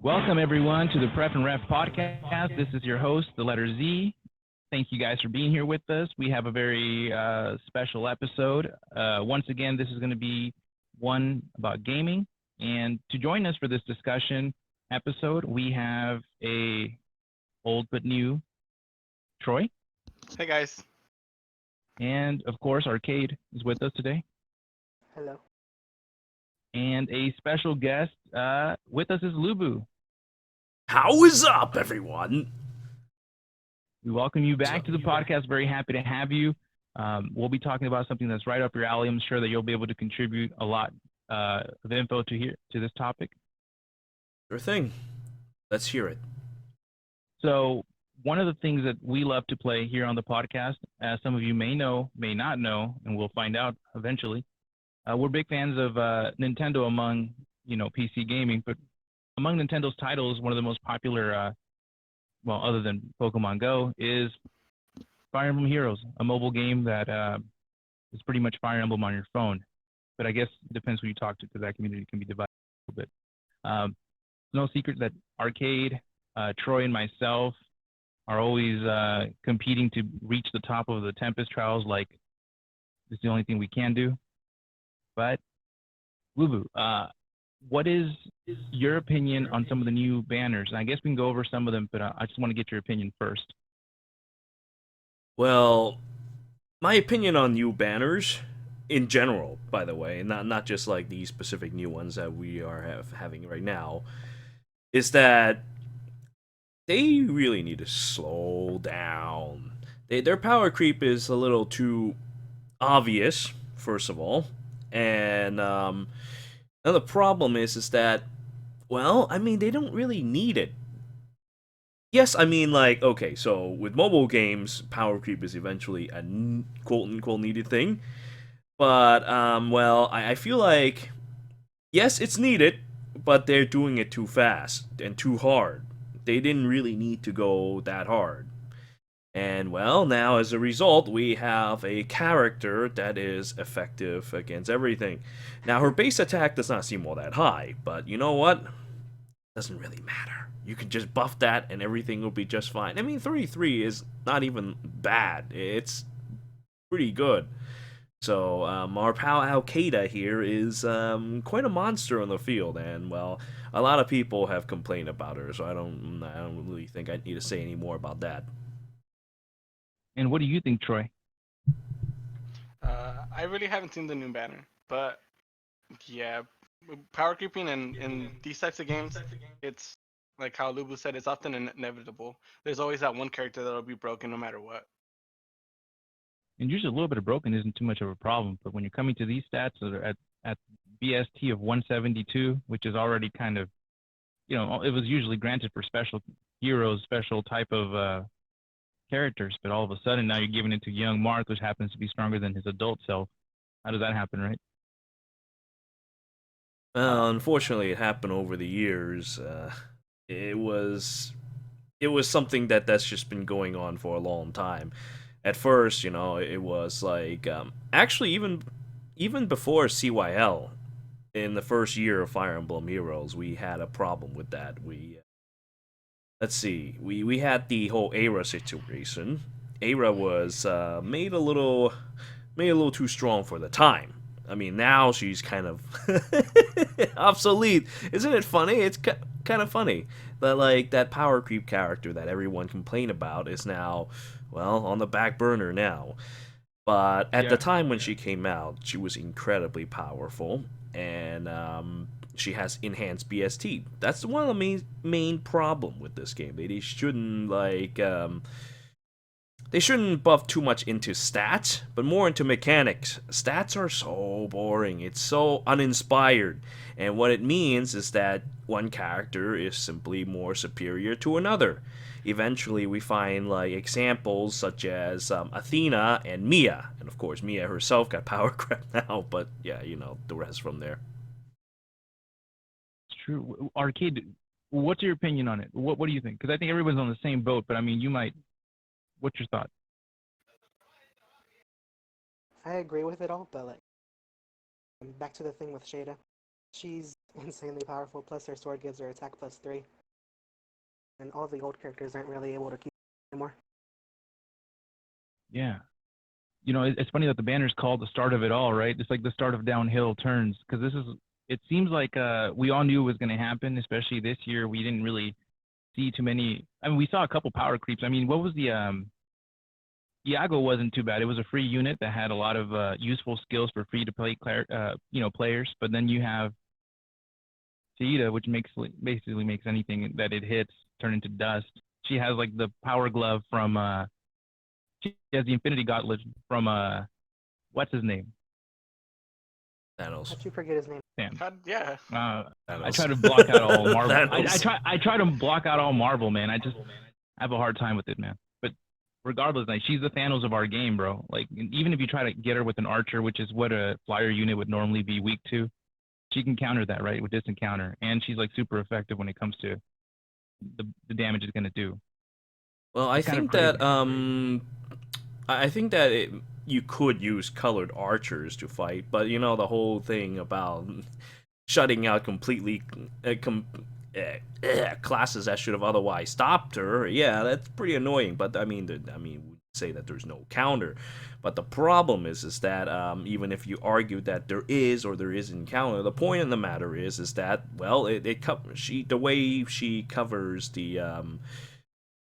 Welcome, everyone, to the Pref and Ref podcast. This is your host, the letter Z. Thank you guys for being here with us. We have a very special episode. Once again, this is going to be one about gaming. And to join us for this discussion episode, we have a old but new Troy. Hey, guys. And, of course, Arcade is with us today. Hello. And a special guest with us is Lubu. How is up, everyone? We welcome you back to the podcast. Very happy to have you. We'll be talking about something that's right up your alley. I'm sure that you'll be able to contribute a lot of info to this topic. Sure thing. Let's hear it. So one of the things that we love to play here on the podcast, as some of you may know, may not know, and we'll find out eventually, we're big fans of Nintendo among, PC gaming, but among Nintendo's titles, one of the most popular, other than Pokemon Go, is Fire Emblem Heroes, a mobile game that is pretty much Fire Emblem on your phone. But I guess it depends who you talk to, because that community can be divided a little bit. No secret that Arcade, Troy, and myself are always competing to reach the top of the Tempest Trials, like it's the only thing we can do. But, Lubu, what is your opinion on some of the new banners? And I guess we can go over some of them, but I just want to get your opinion first. Well, my opinion on new banners, in general, by the way, not just like these specific new ones that we are having right now, is that they really need to slow down. Their power creep is a little too obvious, first of all, and the problem is that, well, I mean, they don't really need it. Yes, I mean, like, okay, so with mobile games, power creep is eventually a quote-unquote needed thing. But, well, I feel like, yes, it's needed, but they're doing it too fast and too hard. They didn't really need to go that hard. And, well, now as a result, we have a character that is effective against everything. Now, her base attack does not seem all that high, but you know what? Doesn't really matter. You can just buff that and everything will be just fine. I mean, 33 is not even bad. It's pretty good. So, our pal Al-Qaeda here is quite a monster on the field, and, well, a lot of people have complained about her, so I don't really think I need to say any more about that. And what do you think, Troy? I really haven't seen the new banner, but yeah, power creeping in these types of games, it's like how Lubu said, it's often inevitable. There's always that one character that'll be broken no matter what. And usually a little bit of broken isn't too much of a problem, but when you're coming to these stats that are at BST of 172, which is already kind of, it was usually granted for special heroes, special type of characters, but all of a sudden now you're giving it to young Marth, which happens to be stronger than his adult self. How does that happen, right? Unfortunately, it happened over the years. It was something that's just been going on for a long time. At first, it was like actually even before CYL, in the first year of Fire Emblem Heroes, we had a problem with that. Let's see, we had the whole Aether situation. Aether was made a little too strong for the time. I mean, now she's kind of obsolete. Isn't it funny? It's kind of funny that, like, that power creep character that everyone complained about is now, well, on the back burner now. But at the time when she came out, she was incredibly powerful, and she has enhanced BST. That's one of the main problem with this game. They shouldn't, like, they shouldn't buff too much into stats, but more into mechanics. Stats are so boring. It's so uninspired. And what it means is that one character is simply more superior to another. Eventually, we find, like, examples such as Athena and Mia. And, of course, Mia herself got power crap now, but, yeah, the rest from there. It's true. Arcade, what's your opinion on it? What do you think? Because I think everyone's on the same boat, but, I mean, you might... What's your thought? I agree with it all, but back to the thing with Shada. She's insanely powerful, plus her sword gives her attack +3. And all the old characters aren't really able to keep anymore. Yeah. You know, it's funny that the banner's called the start of it all, right? It's like the start of downhill turns, because it seems like we all knew it was going to happen, especially this year. We didn't really see too many. I mean, we saw a couple power creeps. I mean, what was the Iago wasn't too bad. It was a free unit that had a lot of useful skills for free to play players. But then you have Saida, which basically makes anything that it hits turn into dust. She has like the power glove from she has the Infinity Gauntlet from what's his name? Thanos. How'd you forget his name? Sam. Yeah. I try to block out all Marvel. I try to block out all Marvel, man. I have a hard time with it, man. But regardless, like she's the Thanos of our game, bro. Like even if you try to get her with an archer, which is what a flyer unit would normally be weak to, she can counter that, right, with distant counter, and she's like super effective when it comes to the damage it's gonna do. Well, I think that you could use colored archers to fight, but you know the whole thing about shutting out completely classes that should have otherwise stopped her. Yeah, that's pretty annoying. But I mean, we say that there's no counter, but the problem is that even if you argue that there is or there isn't counter, the point of the matter is that well, the way she covers the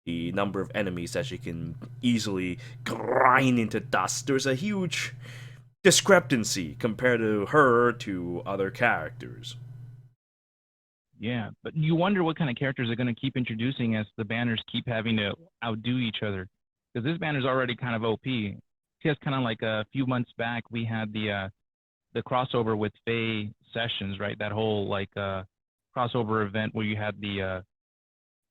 number of enemies that she can easily grind into dust, there's a huge discrepancy compared to her to other characters. Yeah, but you wonder what kind of characters they're going to keep introducing as the banners keep having to outdo each other. Because this banner's already kind of OP. Just kind of like a few months back, we had the crossover with Faye Sessions, right? That whole like crossover event where you had the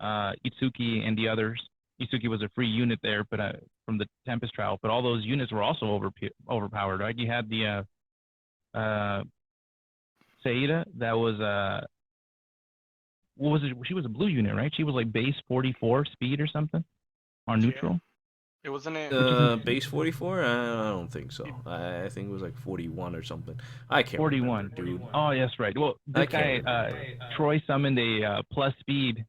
Itsuki and the others. Itsuki was a free unit there, but from the Tempest trial. But all those units were also overpowered, right? You had the Saida that was what was it? She was a blue unit, right? She was like base 44 speed or something on neutral. Yeah. It wasn't it. Base 44? I don't think so. I think it was like 41 or something. I can't 41, remember, dude. Oh, yes, right. Well, this guy Troy summoned a plus speed.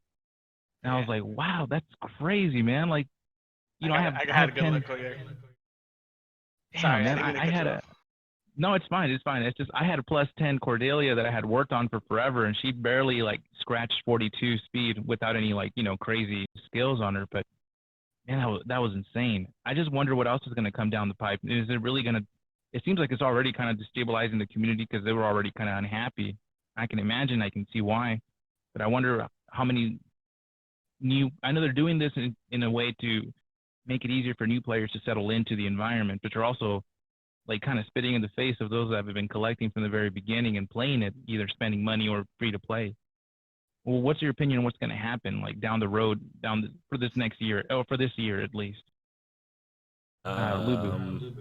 And I was like, wow, that's crazy, man. Like, you know, I had a good 10... look here. Sorry, man, I had a... No, it's fine. It's fine. It's just I had a plus 10 Cordelia that I had worked on for forever, and she barely, like, scratched 42 speed without any, like, you know, crazy skills on her. But, man, that was insane. I just wonder what else is going to come down the pipe. Is it really going to... It seems like it's already kind of destabilizing the community because they were already kind of unhappy. I can see why. But I wonder how many... I know they're doing this in a way to make it easier for new players to settle into the environment, but you're also like kind of spitting in the face of those that have been collecting from the very beginning and playing it, either spending money or free to play. Well, what's your opinion on what's going to happen like down the road, for this next year, or for this year at least? Lubu.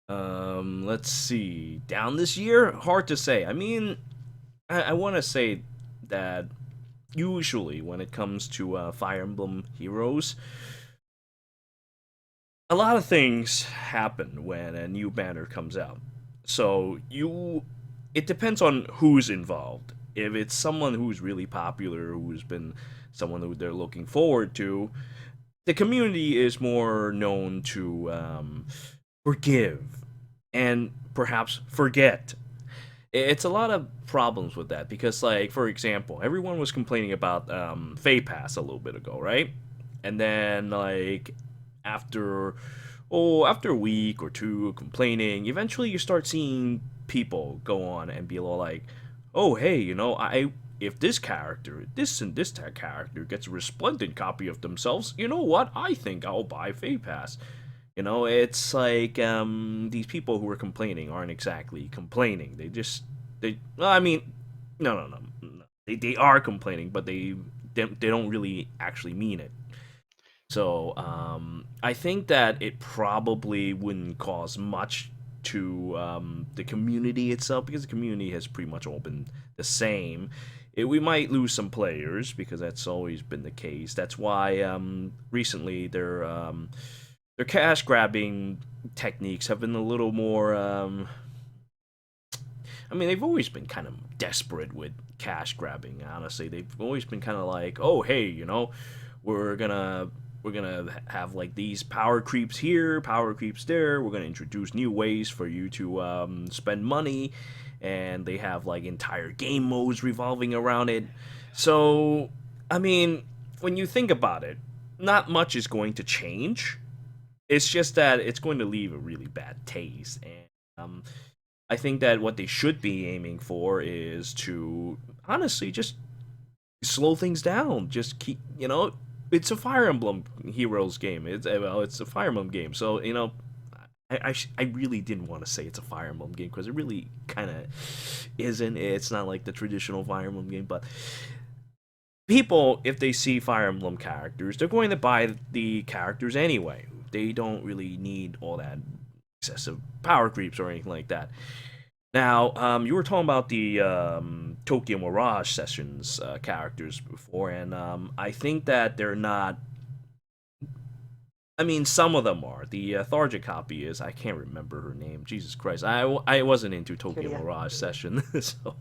Let's see. Down this year? Hard to say. I mean, I want to say that usually when it comes to Fire Emblem Heroes, a lot of things happen when a new banner comes out. So it depends on who's involved. If it's someone who's really popular, who's been someone who they're looking forward to, the community is more known to forgive and perhaps forget. It's a lot of problems with that because, like, for example, everyone was complaining about Fay Pass a little bit ago, right? And then, like, after a week or two complaining, eventually you start seeing people go on and be like, oh, hey, you know, if this character gets a resplendent copy of themselves, you know what? I think I'll buy Fay Pass. You know, it's like these people who are complaining aren't exactly complaining. They are complaining, but they don't really actually mean it. So I think that it probably wouldn't cause much to the community itself because the community has pretty much all been the same. We might lose some players because that's always been the case. That's why recently their cash grabbing techniques have been a little more I mean, they've always been kind of desperate with cash grabbing. Honestly, they've always been kind of like, oh, hey, we're gonna have like these power creeps here, power creeps there. We're gonna introduce new ways for you to spend money, and they have like entire game modes revolving around it. So, I mean, when you think about it, not much is going to change. It's just that it's going to leave a really bad taste, and I think that what they should be aiming for is to honestly just slow things down. Just keep, it's a Fire Emblem Heroes game. It's a Fire Emblem game. So I really didn't want to say it's a Fire Emblem game because it really kind of isn't. It's not like the traditional Fire Emblem game, but people, if they see Fire Emblem characters, they're going to buy the characters anyway. They don't really need all that excessive power creeps or anything like that. Now, you were talking about the Tokyo Mirage Sessions characters before, and I think that they're not. I mean, some of them are. The Tharja copy is. I can't remember her name. Jesus Christ. I wasn't into Tokyo Mirage Session, so.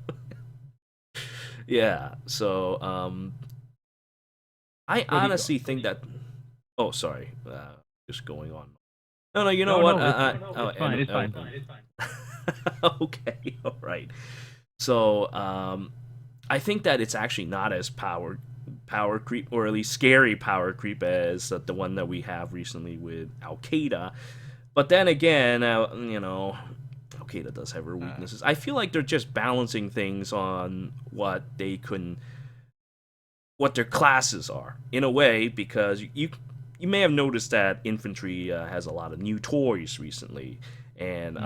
Yeah, so, I honestly think that. Oh, sorry. Just going on. No, you know what? It's fine. It's fine. Okay, all right. So, I think that it's actually not as power creep, or at least scary power creep, as the one that we have recently with Al-Qaeda. But then again, Al-Qaeda does have her weaknesses. I feel like they're just balancing things on what their classes are in a way, because you may have noticed that infantry has a lot of new toys recently, and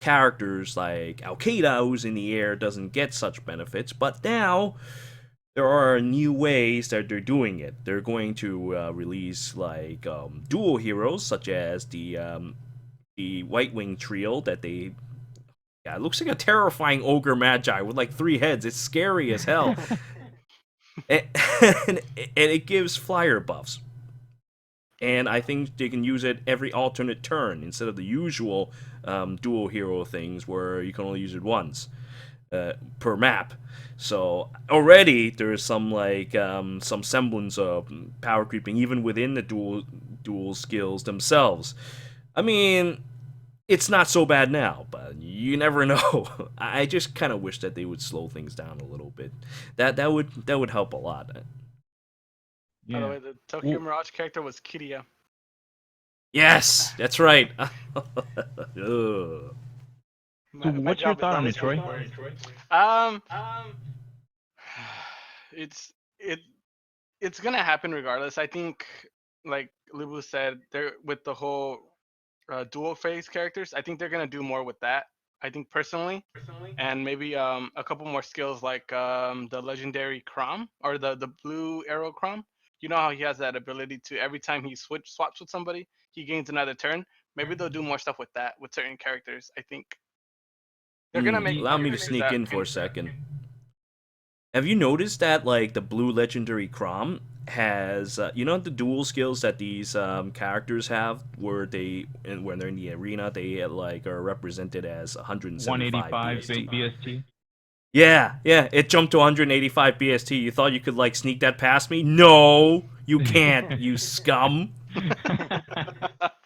characters like Al-Qaeda, who's in the air, doesn't get such benefits, but now there are new ways that they're doing it. They're going to release like dual heroes, such as the White Wing trio that they. Yeah, it looks like a terrifying ogre magi with like 3 heads. It's scary as hell. and it gives flyer buffs. And I think they can use it every alternate turn instead of the usual dual hero things where you can only use it once per map. So already there's some some semblance of power creeping even within the dual skills themselves. I mean, it's not so bad now, but you never know. I just kind of wish that they would slow things down a little bit. That would help a lot. Yeah. By the way, the Tokyo Mirage character was Kiria. Yes, that's right. So what's your thought on it, Troy? It's gonna happen regardless. I think, like Lubu said, they're with the whole dual phase characters. I think they're gonna do more with that. I think personally, and maybe a couple more skills like the legendary Crom or the blue arrow Crom. You know how he has that ability to every time he swaps with somebody, he gains another turn. Maybe they'll do more stuff with that with certain characters. I think they're gonna make. Allow me to sneak in for a second. Have you noticed that like the blue legendary Crom has the dual skills that these characters have, where when they're in the arena they are represented as 175 BST. Yeah, it jumped to 185 BST. You thought you could sneak that past me? No, you can't, you scum.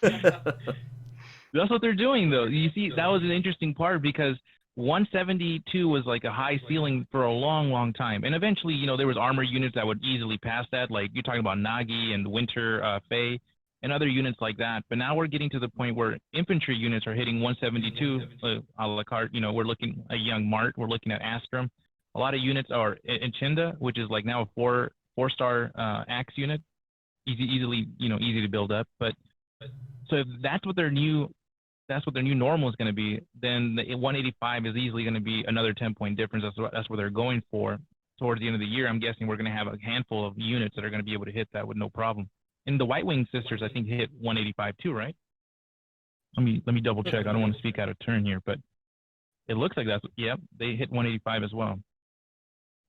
That's what they're doing, though. You see, that was an interesting part because 172 was like a high ceiling for a long, long time. And eventually, there was armor units that would easily pass that. Like you're talking about Nagi and Winter Fae and other units like that. But now we're getting to the point where infantry units are hitting 172 a la carte. We're looking at Young Mart. We're looking at Astrum. A lot of units are Enchinda, which is like now a four-star axe unit. Easy to build up. But so if that's what their new normal is going to be, then the 185 is easily going to be another 10-point difference. That's what they're going for. Towards the end of the year, I'm guessing we're going to have a handful of units that are going to be able to hit that with no problem. And the White Wing sisters, I think, hit 185 too, right? Let me double check. I don't want to speak out of turn here, but it looks like they hit 185 as well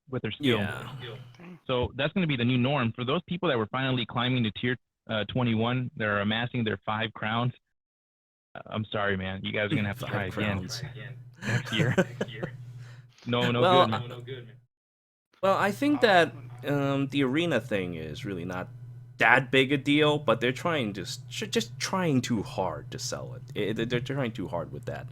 with their skill. Yeah. So that's going to be the new norm for those people that were finally climbing to tier 21. They're amassing their 5 crowns. I'm sorry, man. You guys are gonna have to try 5 again crowns. next year. No, no Well, good, man. No good, man. Well, I think that the arena thing is really not that big a deal, but they're trying just trying too hard to sell it. They're trying too hard with that.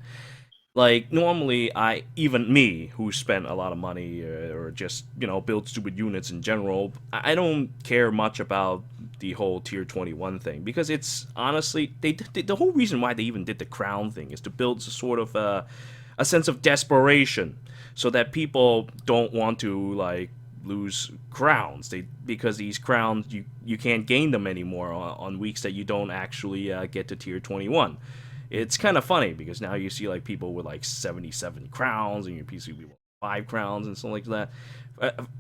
Like normally, even me who spent a lot of money or just build stupid units in general, I don't care much about the whole tier 21 thing because it's honestly the whole reason why they even did the crown thing is to build sort of a sense of desperation so that people don't want to like lose crowns because these crowns you can't gain them anymore on weeks that you don't actually get to tier 21. It's kind of funny because now you see like people with like 77 crowns and your PC people 5 crowns and something like that.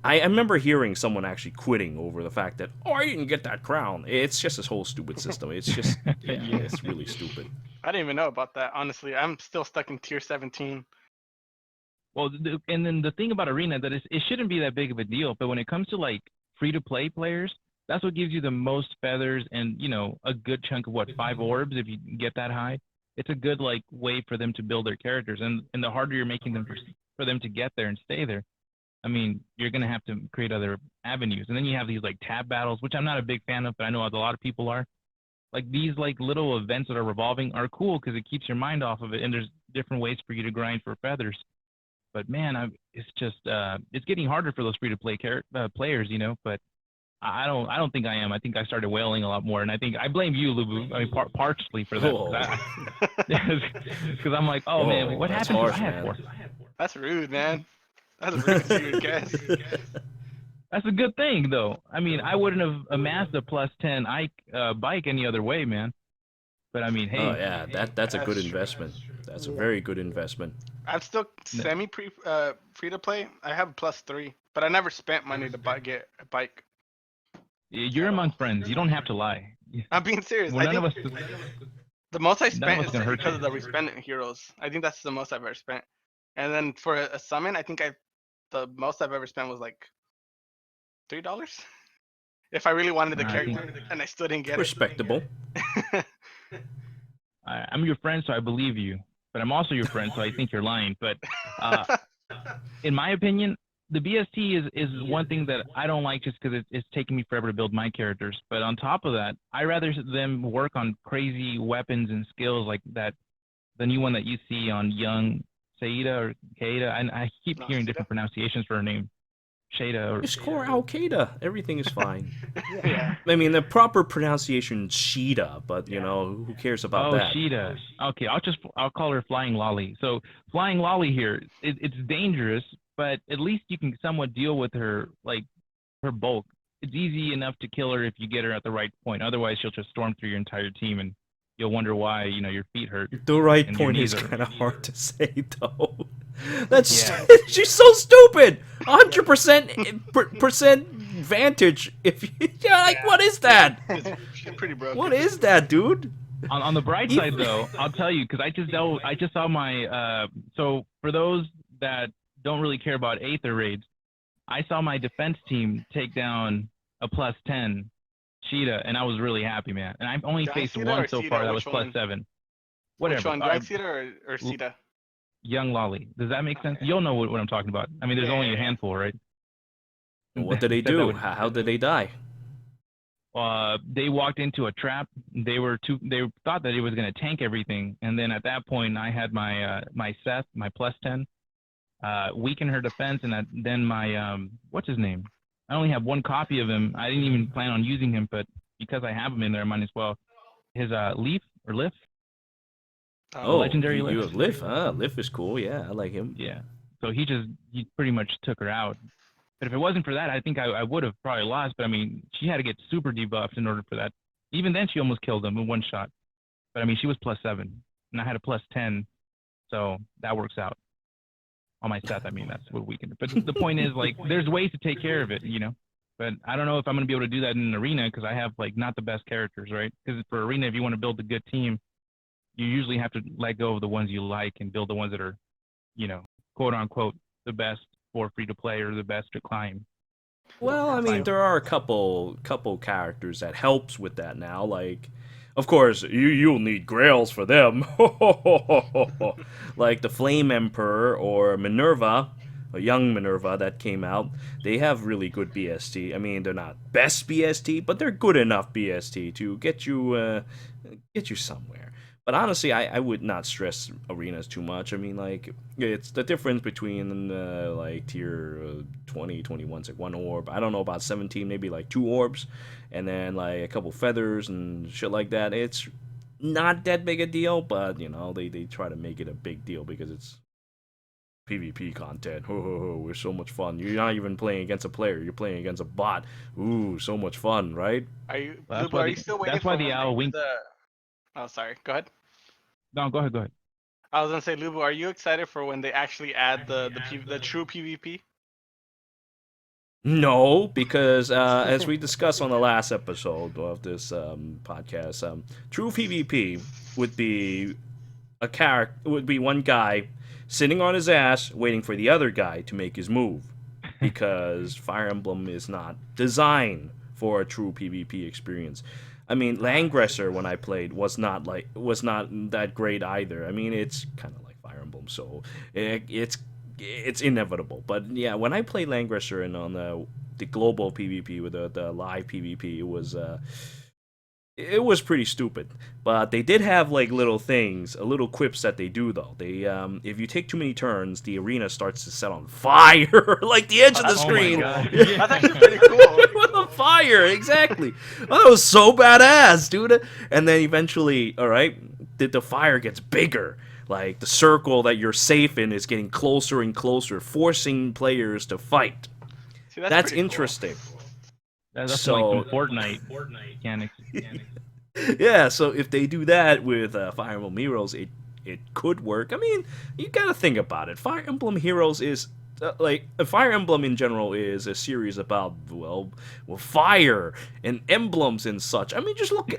I remember hearing someone actually quitting over the fact that I didn't get that crown. It's just this whole stupid system. It's just it's really stupid. I didn't even know about that. Honestly, I'm still stuck in tier 17. Well, and then the thing about arena that it shouldn't be that big of a deal, but when it comes to like free to play players, that's what gives you the most feathers and a good chunk of 5 orbs if you get that high. It's a good like way for them to build their characters, and the harder you're making them for them to get there and stay there, I mean, you're gonna have to create other avenues, and then you have these like tab battles, which I'm not a big fan of, but I know a lot of people are. Like these like little events that are revolving are cool because it keeps your mind off of it, and there's different ways for you to grind for feathers. But man, it's just it's getting harder for those free to play players, But I don't think I am. I think I started wailing a lot more, and I think I blame you, Lubu. I mean, partially for that, because I'm like, oh man, what that's happened harsh, to I had four? That's rude, man. That's rude to your guess. That's a good thing, though. I mean, I wouldn't have amassed a +10 bike any other way, man. But I mean, hey. Oh yeah, that's a good investment. That's a very good investment. I'm still free to play. I have a +3, but I never spent money to get a bike. You're among friends. You don't have to lie. I'm being serious. Well, I think the most I spent is because of the Resplendent Heroes. I think that's the most I've ever spent. And then for a summon, I think the most I've ever spent was like $3. If I really wanted the character, and I still didn't get Respectable. it. I'm your friend, so I believe you. But I'm also your friend, so I think you're lying. But in my opinion, the BST is one thing that I don't like just because it's taking me forever to build my characters. But on top of that, I rather them work on crazy weapons and skills like that, the new one that you see on Young Saida or Kaida. And I keep hearing different pronunciations for her name. Shada or just call her Al-Qaeda. Everything is fine. Yeah. I mean, the proper pronunciation Sheeta, but who cares about that? Oh, Sheeta. Okay, I'll call her Flying Lolly. So Flying Lolly here, it's dangerous, but at least you can somewhat deal with her her bulk. It's easy enough to kill her if you get her at the right point. Otherwise, she'll just storm through your entire team, and you'll wonder why your feet hurt. The right point is kind of hard to say, though. She's so stupid. 100% vantage. If what is that? She's pretty broken. What is that, dude? On the bright side, though, I'll tell you because I just saw my. So for those that don't really care about Aether raids, I saw my defense team take down a +10 Sheeta, and I was really happy, man. And I've only faced one so far that was +7. Whatever. Which one, Young Cedar or Cedar? Young Lolly. Does that make sense? You'll know what I'm talking about. I mean, there's only a handful, right? And what did they do? How did they die? They walked into a trap. They thought that it was going to tank everything, and then at that point, I had my Seth, my +10, weaken her defense, and then my what's his name? I only have one copy of him. I didn't even plan on using him, but because I have him in there, I might as well. His Leaf or Lift. Legendary Lift. You have Lift. Lift is cool. Yeah, I like him. Yeah. So he pretty much took her out. But if it wasn't for that, I think I would have probably lost. But I mean, she had to get super debuffed in order for that. Even then, she almost killed him in one shot. But I mean, she was +7, and I had a +10, so that works out. On my Seth, I mean, that's what weakened it. But the point is, there's ways to take care of it, But I don't know if I'm going to be able to do that in an arena because I have, not the best characters, right? Because for arena, if you want to build a good team, you usually have to let go of the ones you like and build the ones that are, quote unquote, the best for free to play or the best to climb. Well, I mean, there are a couple characters that helps with that now. Of course, you'll need grails for them. Like the Flame Emperor or Minerva, a young Minerva that came out. They have really good BST. I mean, they're not best BST, but they're good enough BST to get you somewhere. But honestly, I would not stress arenas too much. I mean, like, it's the difference between like tier 20, 21's like one orb. I don't know about 17, maybe like two orbs, and then like a couple feathers and shit like that. It's not that big a deal, but you know, they try to make it a big deal because it's PvP content. Ho ho ho, we're so much fun. You're not even playing against a player, you're playing against a bot. Ooh, so much fun, right? Are you, Well, Lubo, are you still waiting that's for why when the they owl do wink. the? Oh, sorry. Go ahead. No, go ahead, go ahead. I was gonna say, Lubo, are you excited for when they actually add the true PvP? No, because as we discussed on the last episode of this podcast, true PvP would be a character would be one guy sitting on his ass waiting for the other guy to make his move, because Fire Emblem is not designed for a true PvP experience. I mean, Langresser when I played was not that great either. I mean, it's kind of like Fire Emblem, so it's inevitable. But yeah, when I played Langresser and on the global PvP with the live PvP, it was pretty stupid. But they did have like little things, little quips that they do though. They if you take too many turns, the arena starts to set on fire, like the edge of the that's screen. Oh my God. That's actually pretty cool. With the fire, exactly. Oh, that was so badass, dude. And then eventually, all right, the fire gets bigger. Like the circle that you're safe in is getting closer and closer, forcing players to fight. See, That's pretty cool. interesting. That's So- like some Fortnite mechanics. Yeah, so if they do that with Fire Emblem Heroes, it could work. I mean, you gotta think about it. Fire Emblem Heroes is Fire Emblem in general is a series about fire and emblems and such. I mean, just look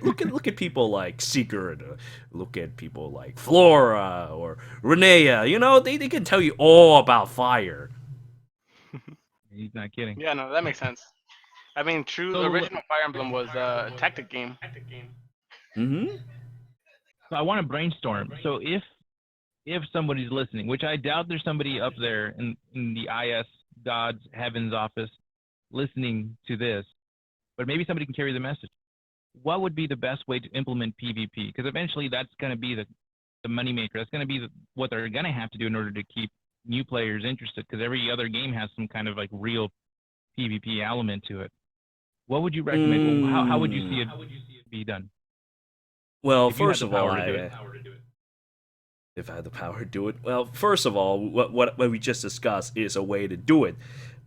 at people like Sigurd, look at people like Flora or Renea. You know, they can tell you all about fire. He's not kidding. Yeah, no, that makes sense. I mean, true. So- The original Fire Emblem was a tactic game. Mm-hmm. So I want to brainstorm. So if somebody's listening, which I doubt there's somebody up there in the IS God's Heavens office listening to this, but maybe somebody can carry the message. What would be the best way to implement PvP? Because eventually that's going to be the moneymaker. That's going to be what they're going to have to do in order to keep new players interested, because every other game has some kind of like real PvP element to it. What would you recommend? How would you see it be done? Well, If you had first the of all, power to do it. if I had the power to do it, well, first of all, what we just discussed is a way to do it.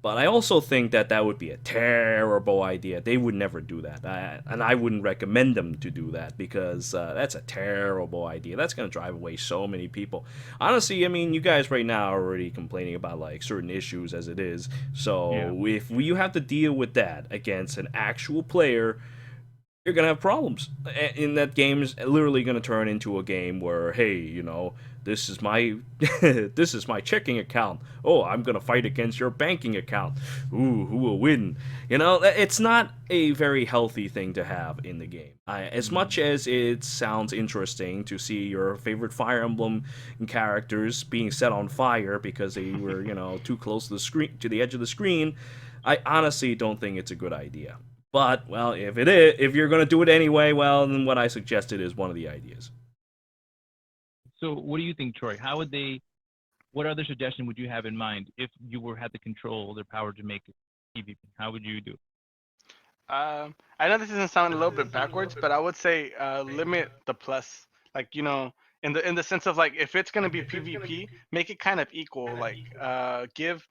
But I also think that would be a terrible idea. They would never do that. And I wouldn't recommend them to do that, because that's a terrible idea. That's going to drive away so many people. Honestly, I mean, you guys right now are already complaining about like certain issues as it is. So Yeah. if you have to deal with that against an actual player, you're going to have problems. And that game's literally going to turn into a game where, hey, you know, this is my this is my checking account. Oh, I'm gonna fight against your banking account. Ooh, who will win? You know, it's not a very healthy thing to have in the game. As much as it sounds interesting to see your favorite Fire Emblem characters being set on fire because they were, you know, too close to the screen, to the edge of the screen, I honestly don't think it's a good idea. But well, if you're gonna do it anyway, well, then what I suggested is one of the ideas. So what do you think, Troy? How would they? What other suggestion would you have in mind if you had the control, their power to make PvP? How would you do it? I know this doesn't sound a little bit backwards, but I would say limit the plus. Like, you know, in the sense of like, if it's gonna be PvP, make it kind of equal. Like give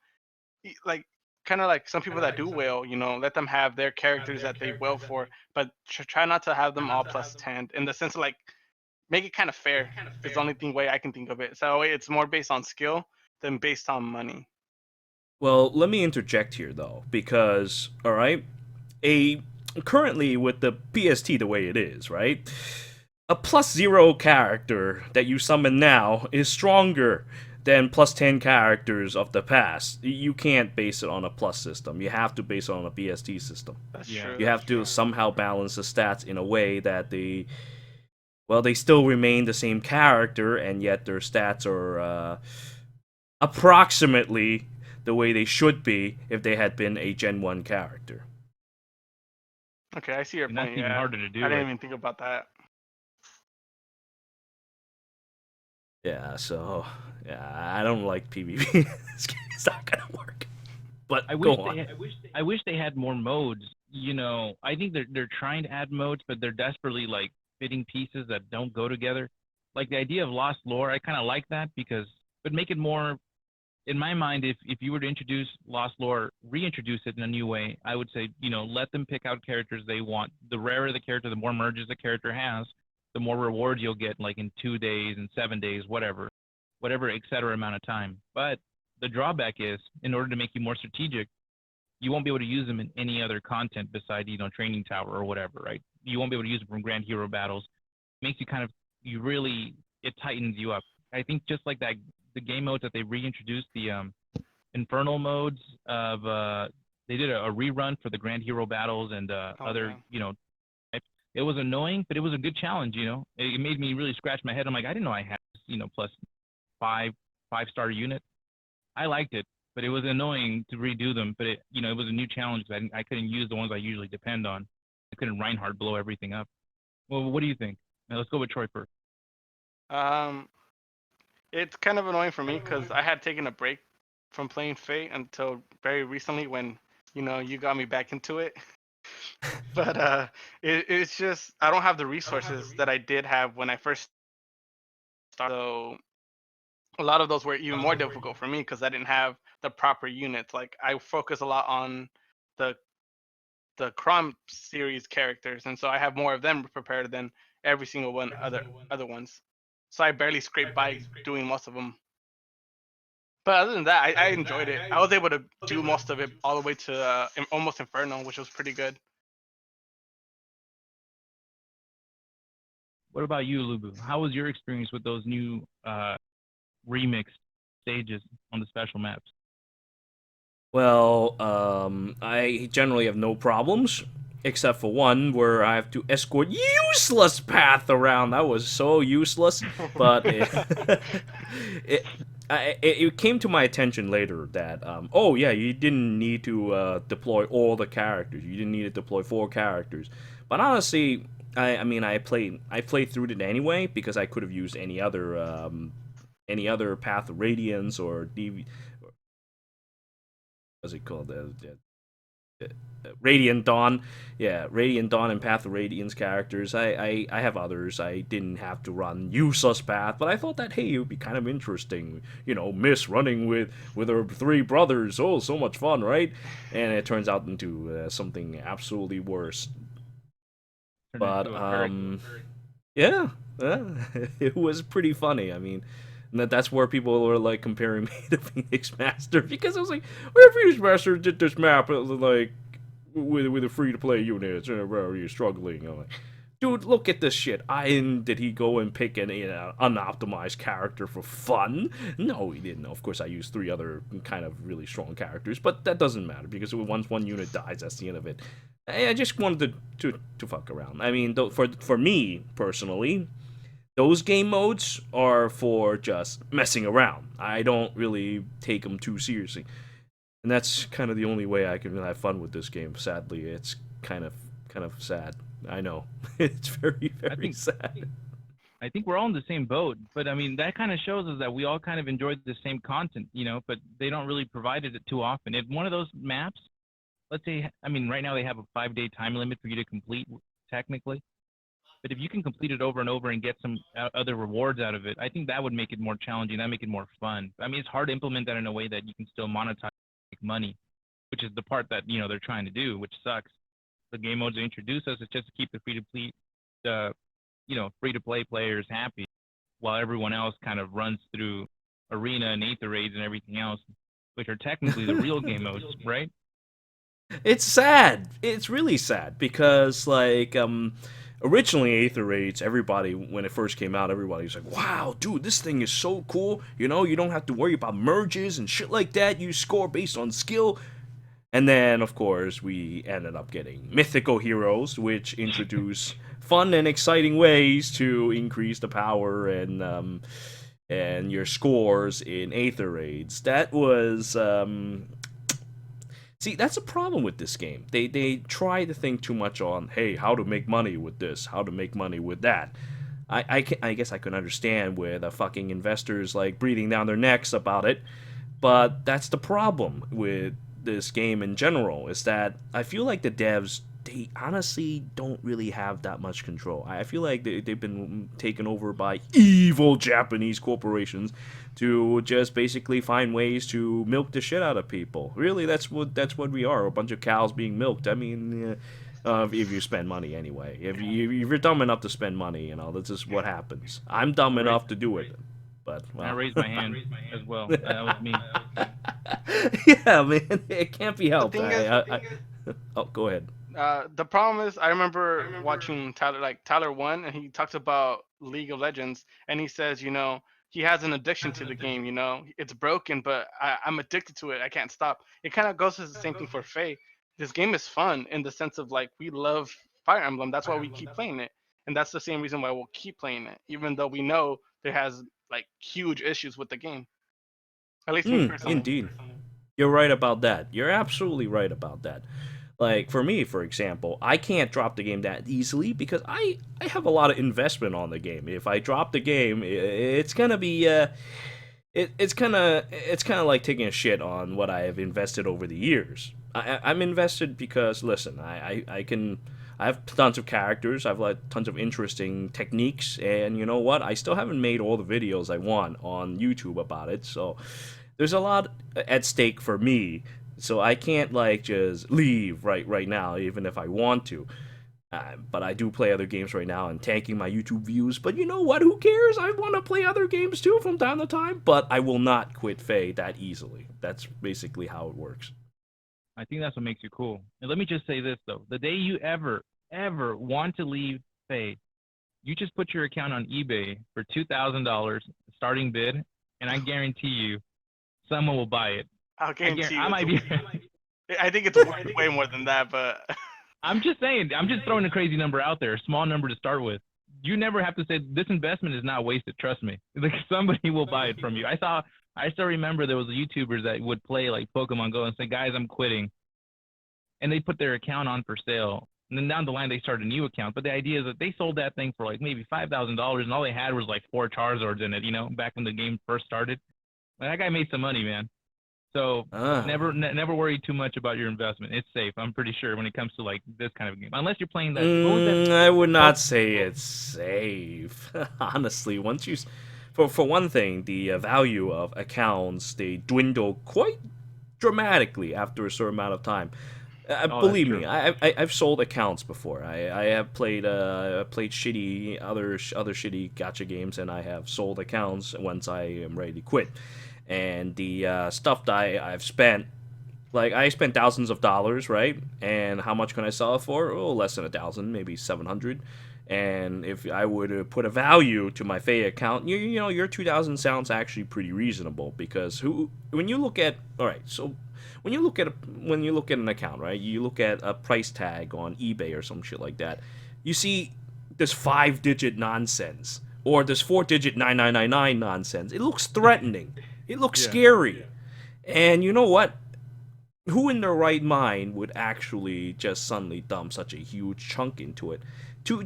like kind of like some people that do whale, you know, let them have their characters that they whale for, but try not to have them all plus 10. In the sense of like, make it kind of fair. Is the only way I can think of it. So that way it's more based on skill than based on money. Well, let me interject here though, because all right, currently with the PST the way it is, right? A +0 character that you summon now is stronger than +10 characters of the past. You can't base it on a plus system. You have to base it on a BST system. That's Yeah. true. You have to somehow balance the stats in a way that well, they still remain the same character, and yet their stats are approximately the way they should be if they had been a Gen 1 character. Okay, I see your And point. that's even Yeah, harder to do. I didn't Like, even think about that. Yeah, so yeah, I don't like PvP. It's not gonna work. But I go wish on. I wish they had more modes. You know, I think they're trying to add modes, but they're desperately like fitting pieces that don't go together. Like the idea of lost lore, I kind of like that because, but make it more. In my mind, if you were to introduce lost lore, reintroduce it in a new way, I would say, you know, let them pick out characters they want. The rarer the character, the more merges the character has, the more rewards you'll get, like in 2 days and 7 days, whatever, et cetera amount of time. But the drawback is, in order to make you more strategic, you won't be able to use them in any other content beside, you know, training tower or whatever, right? You won't be able to use them from grand hero battles. It makes you kind of, it tightens you up. I think just like that, the game modes that they reintroduced, the infernal modes of, they did a rerun for the grand hero battles and other, yeah. you know, it was annoying, but it was a good challenge, you know. It made me really scratch my head. I'm like, I didn't know I had, you know, plus five-star unit. I liked it, but it was annoying to redo them. But it, you know, it was a new challenge because I couldn't use the ones I usually depend on. I couldn't Reinhardt blow everything up. Well, what do you think? Now, let's go with Troy first. Um, it's kind of annoying for me because I had taken a break from playing Fate until very recently when you got me back into it. But it's just I don't have the resources that I did have when I first started. So a lot of those were even more difficult for me because I didn't have the proper units. Like I focus a lot on the Crom series characters, and so I have more of them prepared than every single one other ones. So I barely scraped by doing most of them. But other than that, I enjoyed it. I was able to do most of it all the way to almost Inferno, which was pretty good. What about you, Lubu? How was your experience with those new remixed stages on the special maps? Well, I generally have no problems, except for one where I have to escort useless path around. That was so useless, but it, it came to my attention later that oh yeah, you didn't need to deploy all the characters. You didn't need to deploy 4 characters. But honestly, I mean I played through it anyway because I could have used any other Path of Radiance or DV. What's it called? Radiant Dawn. Yeah, Radiant Dawn and Path of Radiance characters. I have others. I didn't have to run useless path, but I thought that, hey, it would be kind of interesting. You know, Miss running with her 3 brothers. Oh, so much fun, right? And it turns out into something absolutely worse. Turned But into a yeah, it was pretty funny. I mean, that's where people were like comparing me to Phoenix Master because I was like, "Well, Phoenix Master did this map like with a free to play unit. Where are you struggling?" I'm like, dude, look at this shit. Did he go and pick an unoptimized character for fun? No, he didn't. Of course, I used 3 other kind of really strong characters, but that doesn't matter because once one unit dies, that's the end of it. I just wanted to fuck around. I mean, for me personally, those game modes are for just messing around. I don't really take them too seriously, and that's kind of the only way I can really have fun with this game. Sadly, it's kind of sad. I know it's very sad. I think we're all in the same boat, but I mean that kind of shows us that we all kind of enjoyed the same content, you know. But they don't really provide it too often. If one of those maps, let's say, I mean, right now they have a 5-day time limit for you to complete, technically. But if you can complete it over and over and get some other rewards out of it, I think that would make it more challenging. That make it more fun. I mean, it's hard to implement that in a way that you can still monetize, make money, which is the part that they're trying to do, which sucks. The game modes they introduce us is just to keep the free to play players happy, while everyone else kind of runs through arena and Aether raids and everything else, which are technically the real game modes, right? It's sad. It's really sad because like originally Aether Raids, everybody when it first came out, everybody was like, "Wow, dude, this thing is so cool. You know, you don't have to worry about merges and shit like that. You score based on skill." And then, of course, we ended up getting Mythical Heroes, which introduce fun and exciting ways to increase the power and your scores in Aether raids. That was see, that's a problem with this game. They try to think too much on, hey, how to make money with this, how to make money with that. I guess I can understand with fucking investors like breathing down their necks about it, but that's the problem with this game in general, is that I feel like the devs, they honestly don't really have that much control. I feel like they've been taken over by evil Japanese corporations to just basically find ways to milk the shit out of people. Really, that's what we are, a bunch of cows being milked. I mean, if you spend money anyway. If you're dumb enough to spend money, this is what happens. I'm dumb enough to do it. But, well. I raised my hand as well. That was me. Yeah, man, it can't be helped. The Oh, go ahead. the problem is, I remember watching Tyler One, and he talks about League of Legends, and he says, he has an addiction to the game. It's broken, but I'm addicted to it. I can't stop. It kind of goes to the same thing for Faye. This game is fun in the sense of like we love Fire Emblem. That's why we keep playing it, and that's the same reason why we'll keep playing it, even though we know there has like huge issues with the game. At least me personally. Indeed. You're right about that. You're absolutely right about that. Like, for me, for example, I can't drop the game that easily because I have a lot of investment on the game. If I drop the game, it's gonna be it's kind of like taking a shit on what I have invested over the years. I'm invested because, listen, I have tons of characters, I've like tons of interesting techniques, and you know what? I still haven't made all the videos I want on YouTube about it, so there's a lot at stake for me. So I can't like just leave right now, even if I want to. But I do play other games right now and tanking my YouTube views. But you know what? Who cares? I want to play other games too from time to time. But I will not quit Faye that easily. That's basically how it works. I think that's what makes you cool. And let me just say this though: the day you ever want to leave Faye, you just put your account on eBay for $2,000 starting bid, and I guarantee you, someone will buy it. I'll guarantee you. I might be. I think it's worth way more than that, but. I'm just saying. I'm just throwing a crazy number out there, a small number to start with. You never have to say this investment is not wasted. Trust me. Like somebody will buy it from you. I still remember there was YouTubers that would play like Pokemon Go and say, "Guys, I'm quitting," and they put their account on for sale. And then down the line, they started a new account. But the idea is that they sold that thing for like maybe $5,000, and all they had was like 4 Charizards in it. Back when the game first started. Like, that guy made some money, man. So never worry too much about your investment. It's safe, I'm pretty sure, when it comes to like this kind of game. Unless you're playing that. I would not say it's safe. Honestly, once you, for one thing, the value of accounts, they dwindle quite dramatically after a certain amount of time. Believe me, I've sold accounts before. I have played shitty other shitty gacha games, and I have sold accounts once I am ready to quit. And the stuff that I've spent, like I spent thousands of dollars, right? And how much can I sell it for? Oh, less than 1,000, maybe 700. And if I would put a value to my Faye account, your 2,000 sounds actually pretty reasonable, because when you look at when you look at an account, right? You look at a price tag on eBay or some shit like that. You see this 5-digit nonsense or this 4-digit 9999 nonsense. It looks threatening. It looks scary. And you know what? Who in their right mind would actually just suddenly dump such a huge chunk into it?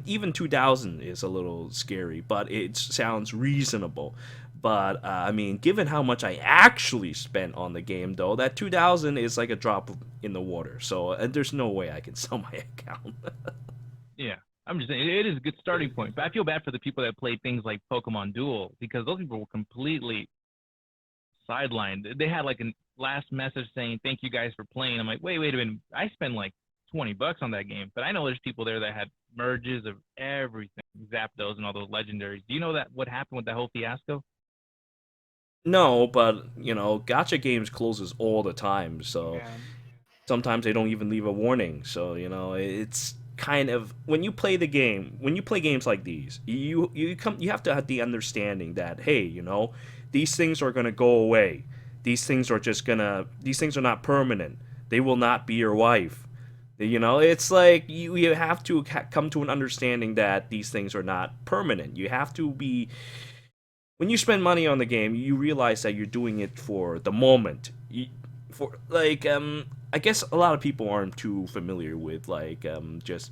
Even 2,000 is a little scary, but it sounds reasonable. But, I mean, given how much I actually spent on the game, though, that 2,000 is like a drop in the water. So there's no way I can sell my account. Yeah. I'm just saying, it is a good starting point. But I feel bad for the people that play things like Pokemon Duel, because those people were completely sidelined. They had like a last message saying, "Thank you guys for playing." I'm like, wait a minute. I spent like $20 on that game. But I know there's people there that had merges of everything, Zapdos and all those legendaries. Do you know what happened with that whole fiasco? No, but, gacha games closes all the time, so sometimes they don't even leave a warning. So, it's kind of, when you play games like these, you have to have the understanding that, hey, these things are going to go away. These things are not permanent. they will not be your wife. You know, it's like you have to come to an understanding that these things are not permanent. You have to be when you spend money on the game, you realize that you're doing it for the moment. For like, I guess a lot of people aren't too familiar with like just